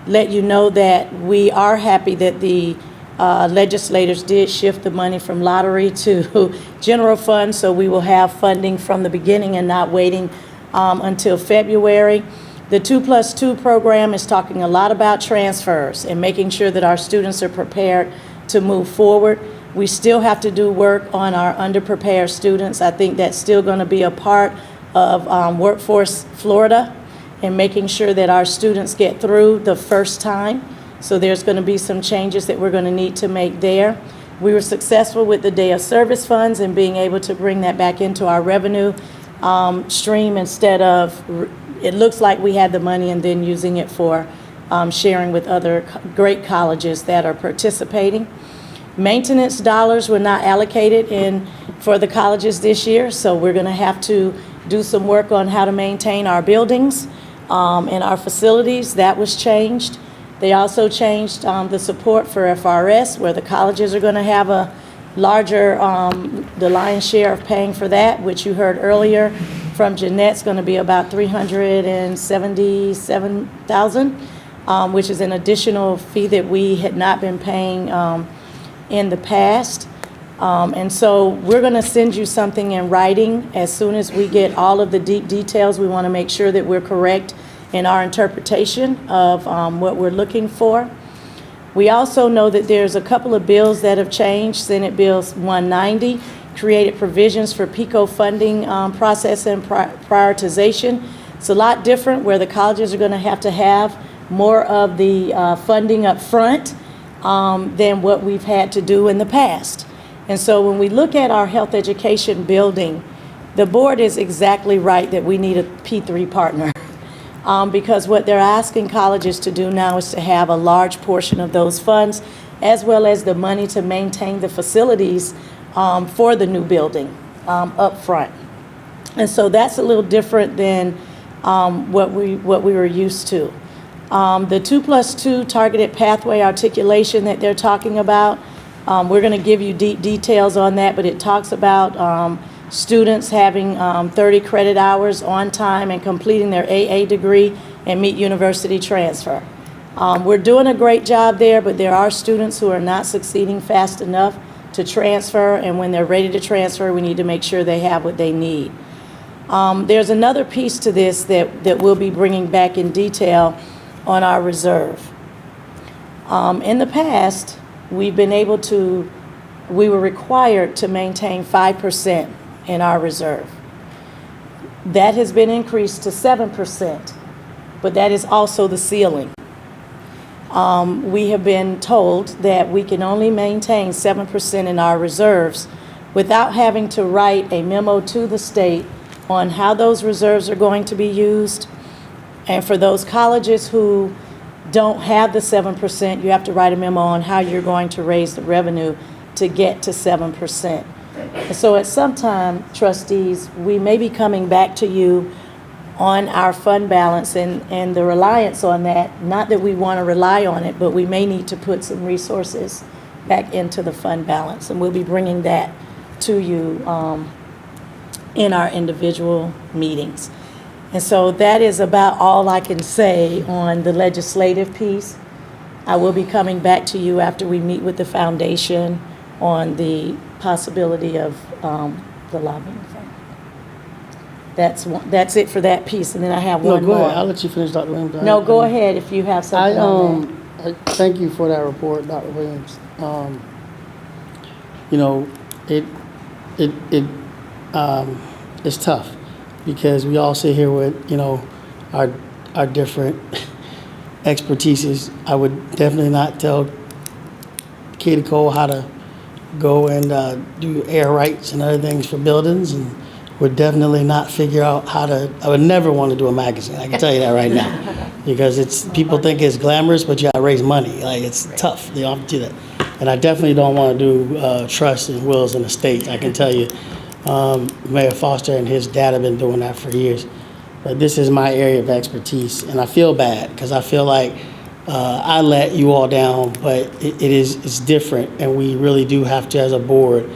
let you know that we are happy that the legislators did shift the money from lottery to general fund, so we will have funding from the beginning and not waiting until February. The 2+2 program is talking a lot about transfers and making sure that our students are prepared to move forward. We still have to do work on our underprepared students. I think that's still going to be a part of Workforce Florida and making sure that our students get through the first time. So there's going to be some changes that we're going to need to make there. We were successful with the day of service funds and being able to bring that back into our revenue stream instead of, it looks like we had the money and then using it for sharing with other great colleges that are participating. Maintenance dollars were not allocated for the colleges this year, so we're going to have to do some work on how to maintain our buildings and our facilities. That was changed. They also changed the support for FRS, where the colleges are going to have a larger, the lion's share of paying for that, which you heard earlier from Jeanette's going to be about $377,000, which is an additional fee that we had not been paying in the past. And so we're going to send you something in writing as soon as we get all of the deep details. We want to make sure that we're correct in our interpretation of what we're looking for. We also know that there's a couple of bills that have changed. Senate Bill 190 created provisions for PICO funding process and prioritization. It's a lot different where the colleges are going to have more of the funding up front than what we've had to do in the past. And so when we look at our health education building, the board is exactly right that we need a P3 partner. Because what they're asking colleges to do now is to have a large portion of those funds, as well as the money to maintain the facilities for the new building up front. And so that's a little different than what we were used to. The 2+2 targeted pathway articulation that they're talking about, we're going to give you deep details on that, but it talks about students having 30 credit hours on time and completing their AA degree and meet university transfer. We're doing a great job there, but there are students who are not succeeding fast enough to transfer, and when they're ready to transfer, we need to make sure they have what they need. There's another piece to this that we'll be bringing back in detail on our reserve. In the past, we were required to maintain 5% in our reserve. That has been increased to 7%, but that is also the ceiling. We have been told that we can only maintain 7% in our reserves without having to write a memo to the state on how those reserves are going to be used. And for those colleges who don't have the 7%, you have to write a memo on how you're going to raise the revenue to get to 7%. So at some time, trustees, we may be coming back to you on our fund balance and the reliance on that. Not that we want to rely on it, but we may need to put some resources back into the fund balance. And we'll be bringing that to you in our individual meetings. And so that is about all I can say on the legislative piece. I will be coming back to you after we meet with the foundation on the possibility of the lobbying fund. That's it for that piece, and then I have one go more. ahead. I'll let you finish, Dr. Williams. No, go ahead if you have something on that. Thank you for that report, Dr. Williams. It's tough because we all sit here with our different expertises. I would definitely not tell Katie Cole how to go and do air rights and other things for buildings, and would definitely not figure out how to. I would never want to do a magazine. I can tell you that right now, because people think it's glamorous, but you got to raise money. Like, it's tough. You don't have to do that. And I definitely don't want to do trusts and wills and estates. I can tell you, Mayor Foster and his dad have been doing that for years. But this is my area of expertise, and I feel bad because I feel like I let you all down, but it's different, and we really do have to, as a board,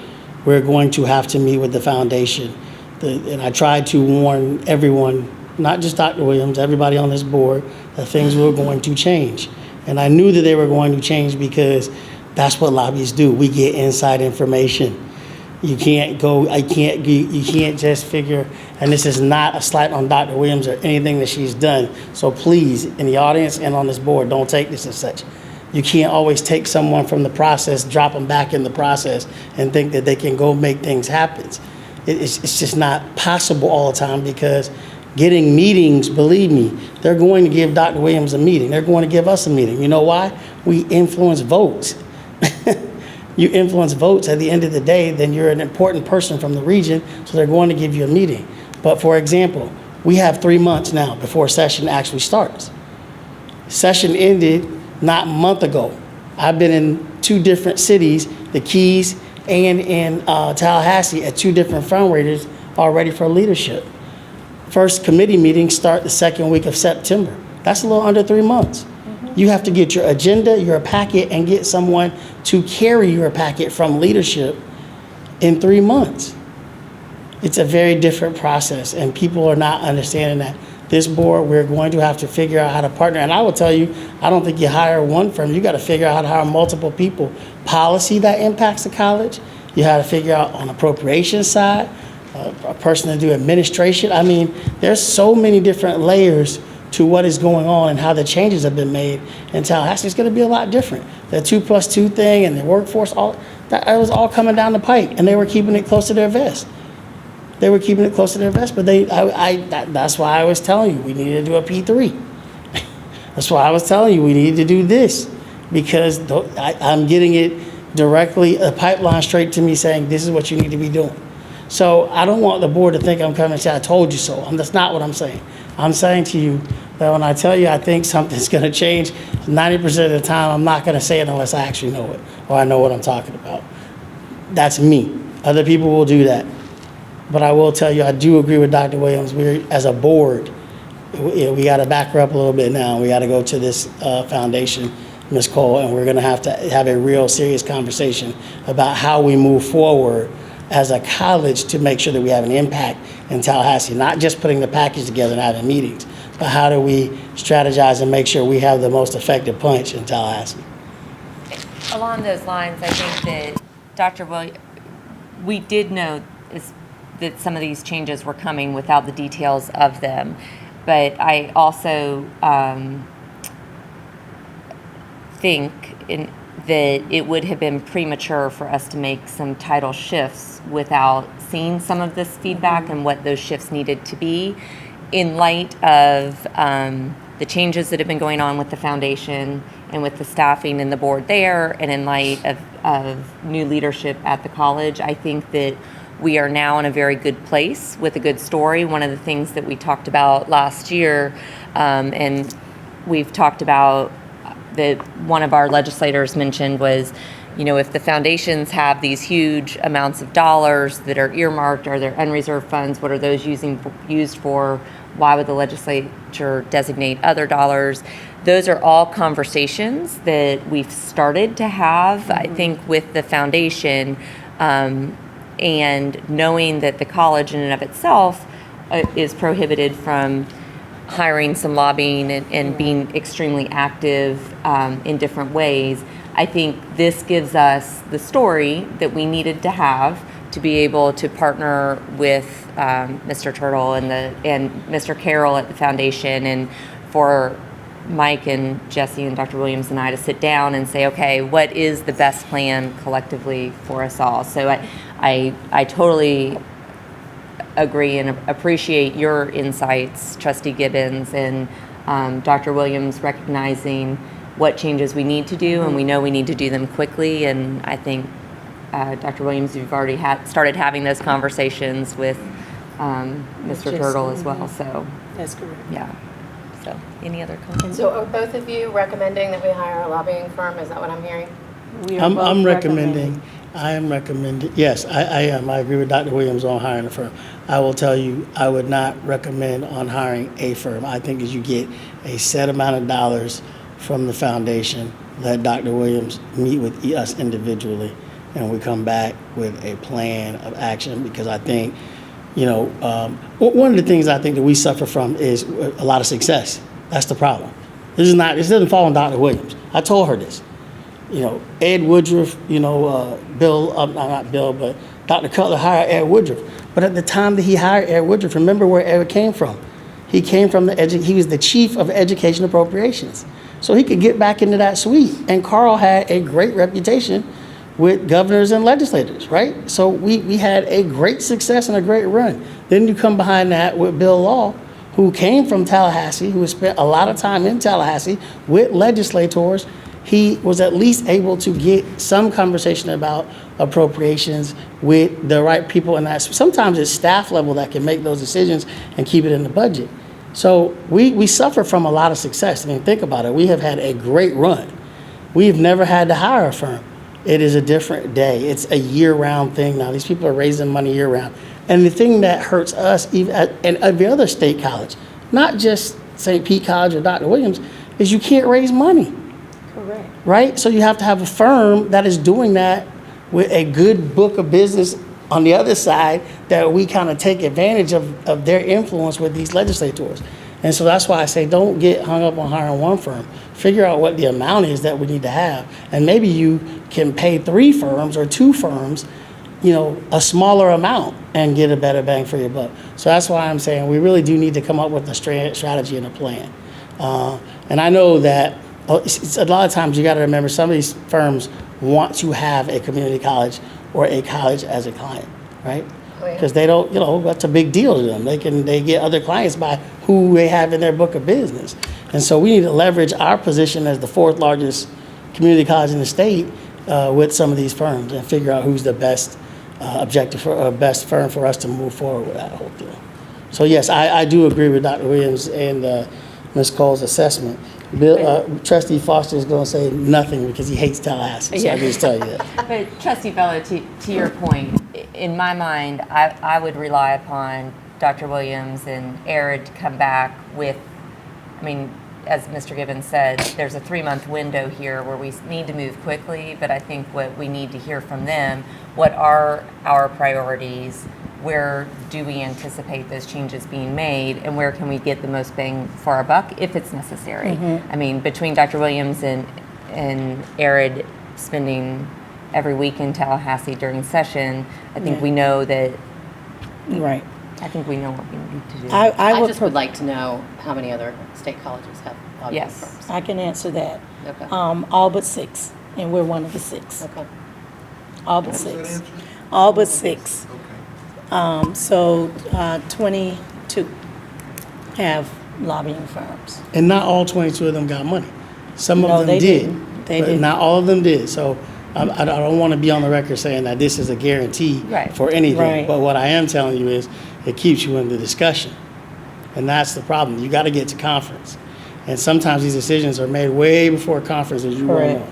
we're going to have to meet with the foundation. And I tried to warn everyone, not just Dr. Williams, everybody on this board, that things were going to change. And I knew that they were going to change because that's what lobbyists do. We get inside information. You can't just figure, and this is not a slight on Dr. Williams or anything that she's done. So please, in the audience and on this board, don't take this as such. You can't always take someone from the process, drop them back in the process, and think that they can go make things happen. It's just not possible all the time, because getting meetings, believe me, they're going to give Dr. Williams a meeting. They're going to give us a meeting. You know why? We influence votes. You influence votes at the end of the day, then you're an important person from the region, so they're going to give you a meeting. But for example, we have 3 months now before session actually starts. Session ended not a month ago. I've been in 2 different cities, the Keys and in Tallahassee, at 2 different fundraisers already for leadership. First committee meetings start the 2nd week of September. That's a little under 3 months. You have to get your agenda, your packet, and get someone to carry your packet from leadership in 3 months. It's a very different process, and people are not understanding that. This board, we're going to have to figure out how to partner. And I will tell you, I don't think you hire one firm. You got to figure out how to hire multiple people. Policy that impacts the college. You have to figure out on appropriation side, a person to do administration. I mean, there's so many different layers to what is going on and how the changes have been made in Tallahassee, it's going to be a lot different. The 2+2 thing and the workforce, that was all coming down the pike, and they were keeping it close to their vest. They were keeping it close to their vest, but that's why I was telling you we needed to do a P3. That's why I was telling you we needed to do this, because I'm getting it directly, a pipeline straight to me saying this is what you need to be doing. So I don't want the board to think I'm coming and say I told you so. That's not what I'm saying. I'm saying to you that when I tell you I think something's going to change, 90% of the time I'm not going to say it unless I actually know it or I know what I'm talking about. That's me. Other people will do that. But I will tell you, I do agree with Dr. Williams. As a board, we got to back her up a little bit now. We got to go to this foundation, Ms. Cole, and we're going to have a real serious conversation about how we move forward as a college to make sure that we have an impact in Tallahassee, not just putting the package together and having meetings, but how do we strategize and make sure we have the most effective punch in Tallahassee. Along those lines, I think that Dr. Williams, we did know that some of these changes were coming without the details of them, but I also think that it would have been premature for us to make some title shifts without seeing some of this feedback and what those shifts needed to be, in light of the changes that have been going on with the foundation and with the staffing and the board there, and in light of new leadership at the college. I think that we are now in a very good place with a good story. One of the things that we talked about last year, and we've talked about that one of our legislators mentioned was, if the foundations have these huge amounts of dollars that are earmarked, or they're unreserved funds, what are those used for? Why would the legislature designate other dollars? Those are all conversations that we've started to have, I think, with the foundation, and knowing that the college in and of itself is prohibited from hiring some lobbying and being extremely active in different ways. I think this gives us the story that we needed to have to be able to partner with Mr. Turtle and Mr. Carroll at the foundation, and for Mike and Jesse and Dr. Williams and I to sit down and say, okay, what is the best plan collectively for us all? So I totally agree and appreciate your insights, Trustee Gibbons, and Dr. Williams, recognizing what changes we need to do, and we know we need to do them quickly. And I think, Dr. Williams, you've already started having those conversations with Mr. Turtle as well. So that's correct. Yeah. So any other comments? So are both of you recommending that we hire a lobbying firm? Is that what I'm hearing? I'm recommending. I am recommending. Yes, I am. I agree with Dr. Williams on hiring a firm. I will tell you, I would not recommend on hiring a firm. I think as you get a set amount of dollars from the foundation, let Dr. Williams meet with us individually, and we come back with a plan of action, because I think, one of the things I think that we suffer from is a lot of success. That's the problem. This doesn't fall on Dr. Williams. I told her this. Ed Woodruff, Bill, not Bill, but Dr. Cutler hired Ed Woodruff. But at the time that he hired Ed Woodruff, remember where Ed came from. He came from he was the chief of education appropriations. So he could get back into that suite. And Carl had a great reputation with governors and legislators, right? So we had a great success and a great run. Then you come behind that with Bill Law, who came from Tallahassee, who spent a lot of time in Tallahassee with legislators. He was at least able to get some conversation about appropriations with the right people in that. Sometimes it's staff level that can make those decisions and keep it in the budget. So we suffer from a lot of success. I mean, think about it. We have had a great run. We've never had to hire a firm. It is a different day. It's a year-round thing now. These people are raising money year-round. And the thing that hurts us, even at every other state college, not just St. Pete College or Dr. Williams, is you can't raise money. Correct. Right? So you have to have a firm that is doing that with a good book of business on the other side, that we kind of take advantage of their influence with these legislators. And so that's why I say don't get hung up on hiring one firm. Figure out what the amount is that we need to have. And maybe you can pay 3 firms or 2 firms a smaller amount and get a better bang for your buck. So that's why I'm saying we really do need to come up with a strategy and a plan. And I know that it's a lot of times you got to remember some of these firms want to have a community college or a college as a client, right? Because they don't, that's a big deal to them. They get other clients by who they have in their book of business. And so we need to leverage our position as the 4th largest community college in the state with some of these firms and figure out who's the best best firm for us to move forward with that whole deal. So yes, I do agree with Dr. Williams and Ms. Cole's assessment. Trustee Foster is going to say nothing because he hates Tallahassee, so I can just tell you that. But Trustee Bella, to your point, in my mind, I would rely upon Dr. Williams and ARID to come back with, as Mr. Gibbons said, there's a 3-month window here where we need to move quickly, but I think what we need to hear from them, what are our priorities, where do we anticipate those changes being made, and where can we get the most bang for our buck if it's necessary. Between Dr. Williams and ARID spending every week in Tallahassee during session, I think we know that. Right. I think we know what we need to do. I just would like to know how many other state colleges have lobbying firms. I can answer that. Okay. All but 6, and we're one of the 6. Okay. All but 6. All but 6. So 22 have lobbying firms. And not all 22 of them got money. Some of them they did. didn't. They but didn't. not all of them did. So I don't want to be on the record saying that this is a guarantee for anything. Right. But what I am telling you is it keeps you in the discussion. And that's the problem. You got to get to conference. And sometimes these decisions are made way before conference, as you well know.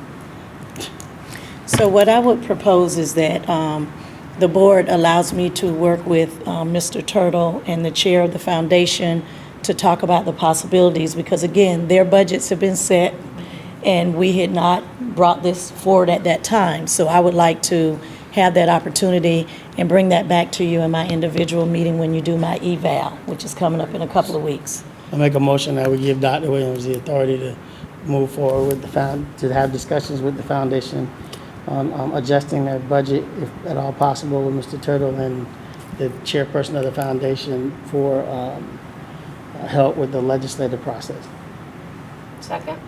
So what I would propose is that the board allows me to work with Mr. Turtle and the chair of the foundation to talk about the possibilities, because again, their budgets have been set and we had not brought this forward at that time. So I would like to have that opportunity and bring that back to you in my individual meeting when you do my eval, which is coming up in a couple of weeks. I make a motion that we give Dr. Williams the authority to move forward with to have discussions with the foundation on adjusting their budget, if at all possible, with Mr. Turtle and the chairperson of the foundation for help with the legislative process. Second.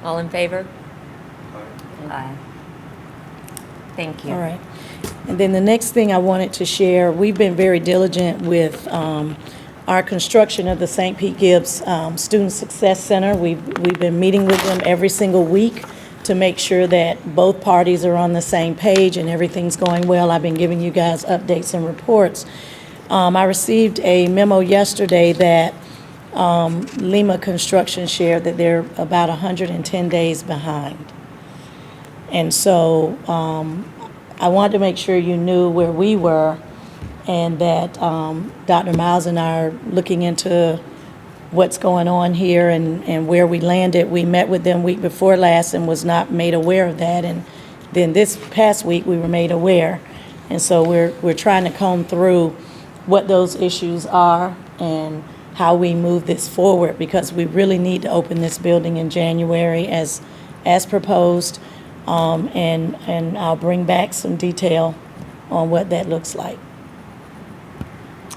All in favor? Aye. Thank you. All right. And then the next thing I wanted to share, we've been very diligent with our construction of the St. Pete Gibbs Student Success Center. We've been meeting with them every single week to make sure that both parties are on the same page and everything's going well. I've been giving you guys updates and reports. I received a memo yesterday that Lima Construction shared that they're about 110 days behind. And so I wanted to make sure you knew where we were and that Dr. Miles and I are looking into what's going on here and where we landed. We met with them week before last and was not made aware of that. And then this past week we were made aware. And so we're trying to comb through what those issues are and how we move this forward, because we really need to open this building in January as proposed. And I'll bring back some detail on what that looks like.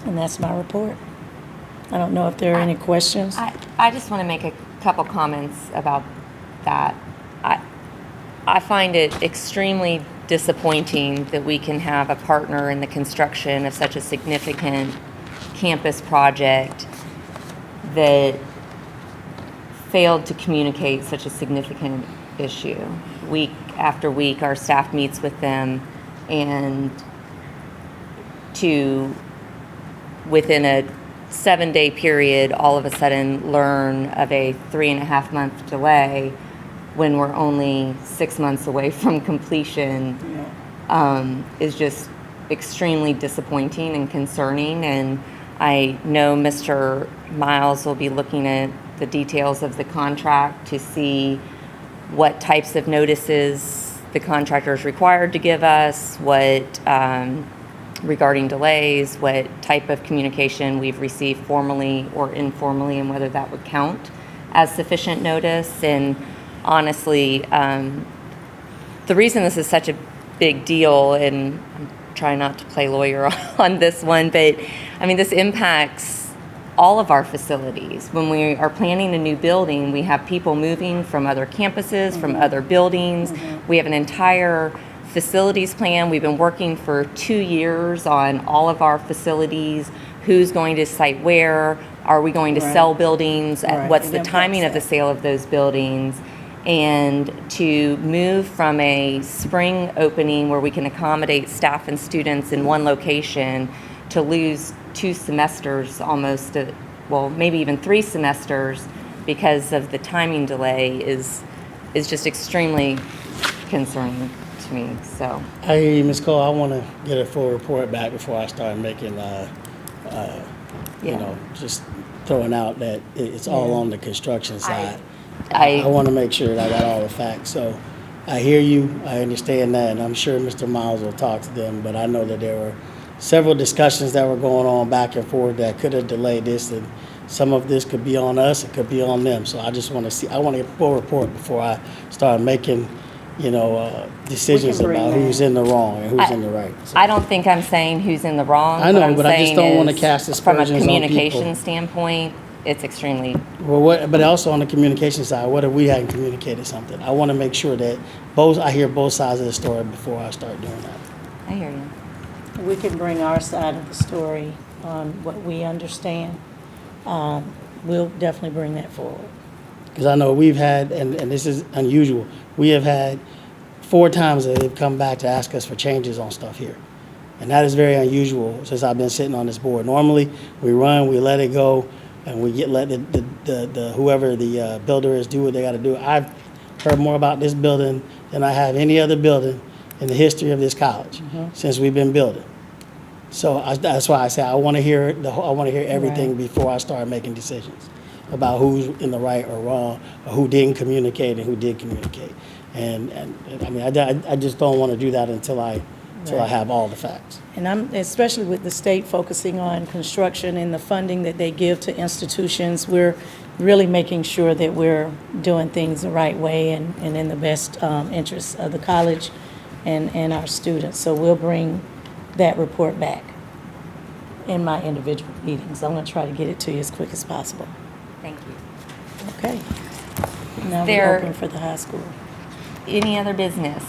And that's my report. I don't know if there are any questions. I just want to make a couple comments about that. I find it extremely disappointing that we can have a partner in the construction of such a significant campus project that failed to communicate such a significant issue. Week after week, our staff meets with them, and to, within a 7-day period, all of a sudden learn of a 3.5-month delay when we're only 6 months away from completion is just extremely disappointing and concerning. And I know Mr. Miles will be looking at the details of the contract to see what types of notices the contractor is required to give us, what regarding delays, what type of communication we've received formally or informally, and whether that would count as sufficient notice. And honestly, the reason this is such a big deal, and I'm try not to play lawyer on this one, but I mean, this impacts all of our facilities. When we are planning a new building, we have people moving from other campuses, from other buildings. We have an entire facilities plan. We've been working for 2 years on all of our facilities. Who's going to site where? Are we going to sell buildings? What's the timing of the sale of those buildings? And to move from a spring opening where we can accommodate staff and students in one location to lose 2 semesters almost, well, maybe even 3 semesters because of the timing delay is just extremely concerning to me. So I hear you, Ms. Cole. I want to get a full report back before I start making, you know, just throwing out that it's all on the construction side. I want to make sure that I got all the facts. So I hear you. I understand that. And I'm sure Mr. Miles will talk to them. But I know that there were several discussions that were going on back and forth that could have delayed this. And some of this could be on us. It could be on them. So I just want to see. I want to get a full report before I start making, you know, decisions about who's in the wrong and who's in the right. So. I don't think I'm saying who's in the wrong. I know, what I'm but I just saying don't want to is, cast aspersions from a on communication people. standpoint, it's extremely. Well, but also on the communication side, what if we hadn't communicated something? I want to make sure that I hear both sides of the story before I start doing that. I hear you. We can bring our side of the story on what we understand. We'll definitely bring that forward. Because I know we've had, and this is unusual, we have had 4 times that they've come back to ask us for changes on stuff here. And that is very unusual since I've been sitting on this board. Normally, we run, we let it go, and we let the whoever the builder is do what they got to do. I've heard more about this building than I have any other building in the history of this college since we've been building. So that's why I say I want to hear everything before I start making decisions about who's in the right or wrong, or who didn't communicate and who did communicate. And I mean, I just don't want to do that until I have all the facts. And I'm, especially with the state focusing on construction and the funding that they give to institutions, we're really making sure that we're doing things the right way and in the best interests of the college and our students. So we'll bring that report back in my individual meetings. I'm going to try to get it to you as quick as possible. Thank you. Okay. Now we're open for the high school. Any other business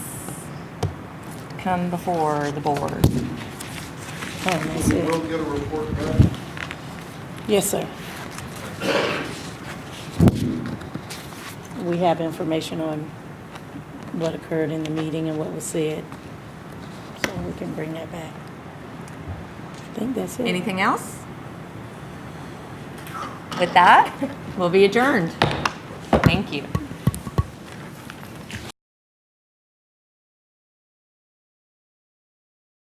come before the board? Oh, that's it. We'll get a report back. Yes, sir. We have information on what occurred in the meeting and what was said, so we can bring that back. I think that's it. Anything else? With that, we'll be adjourned. Thank you.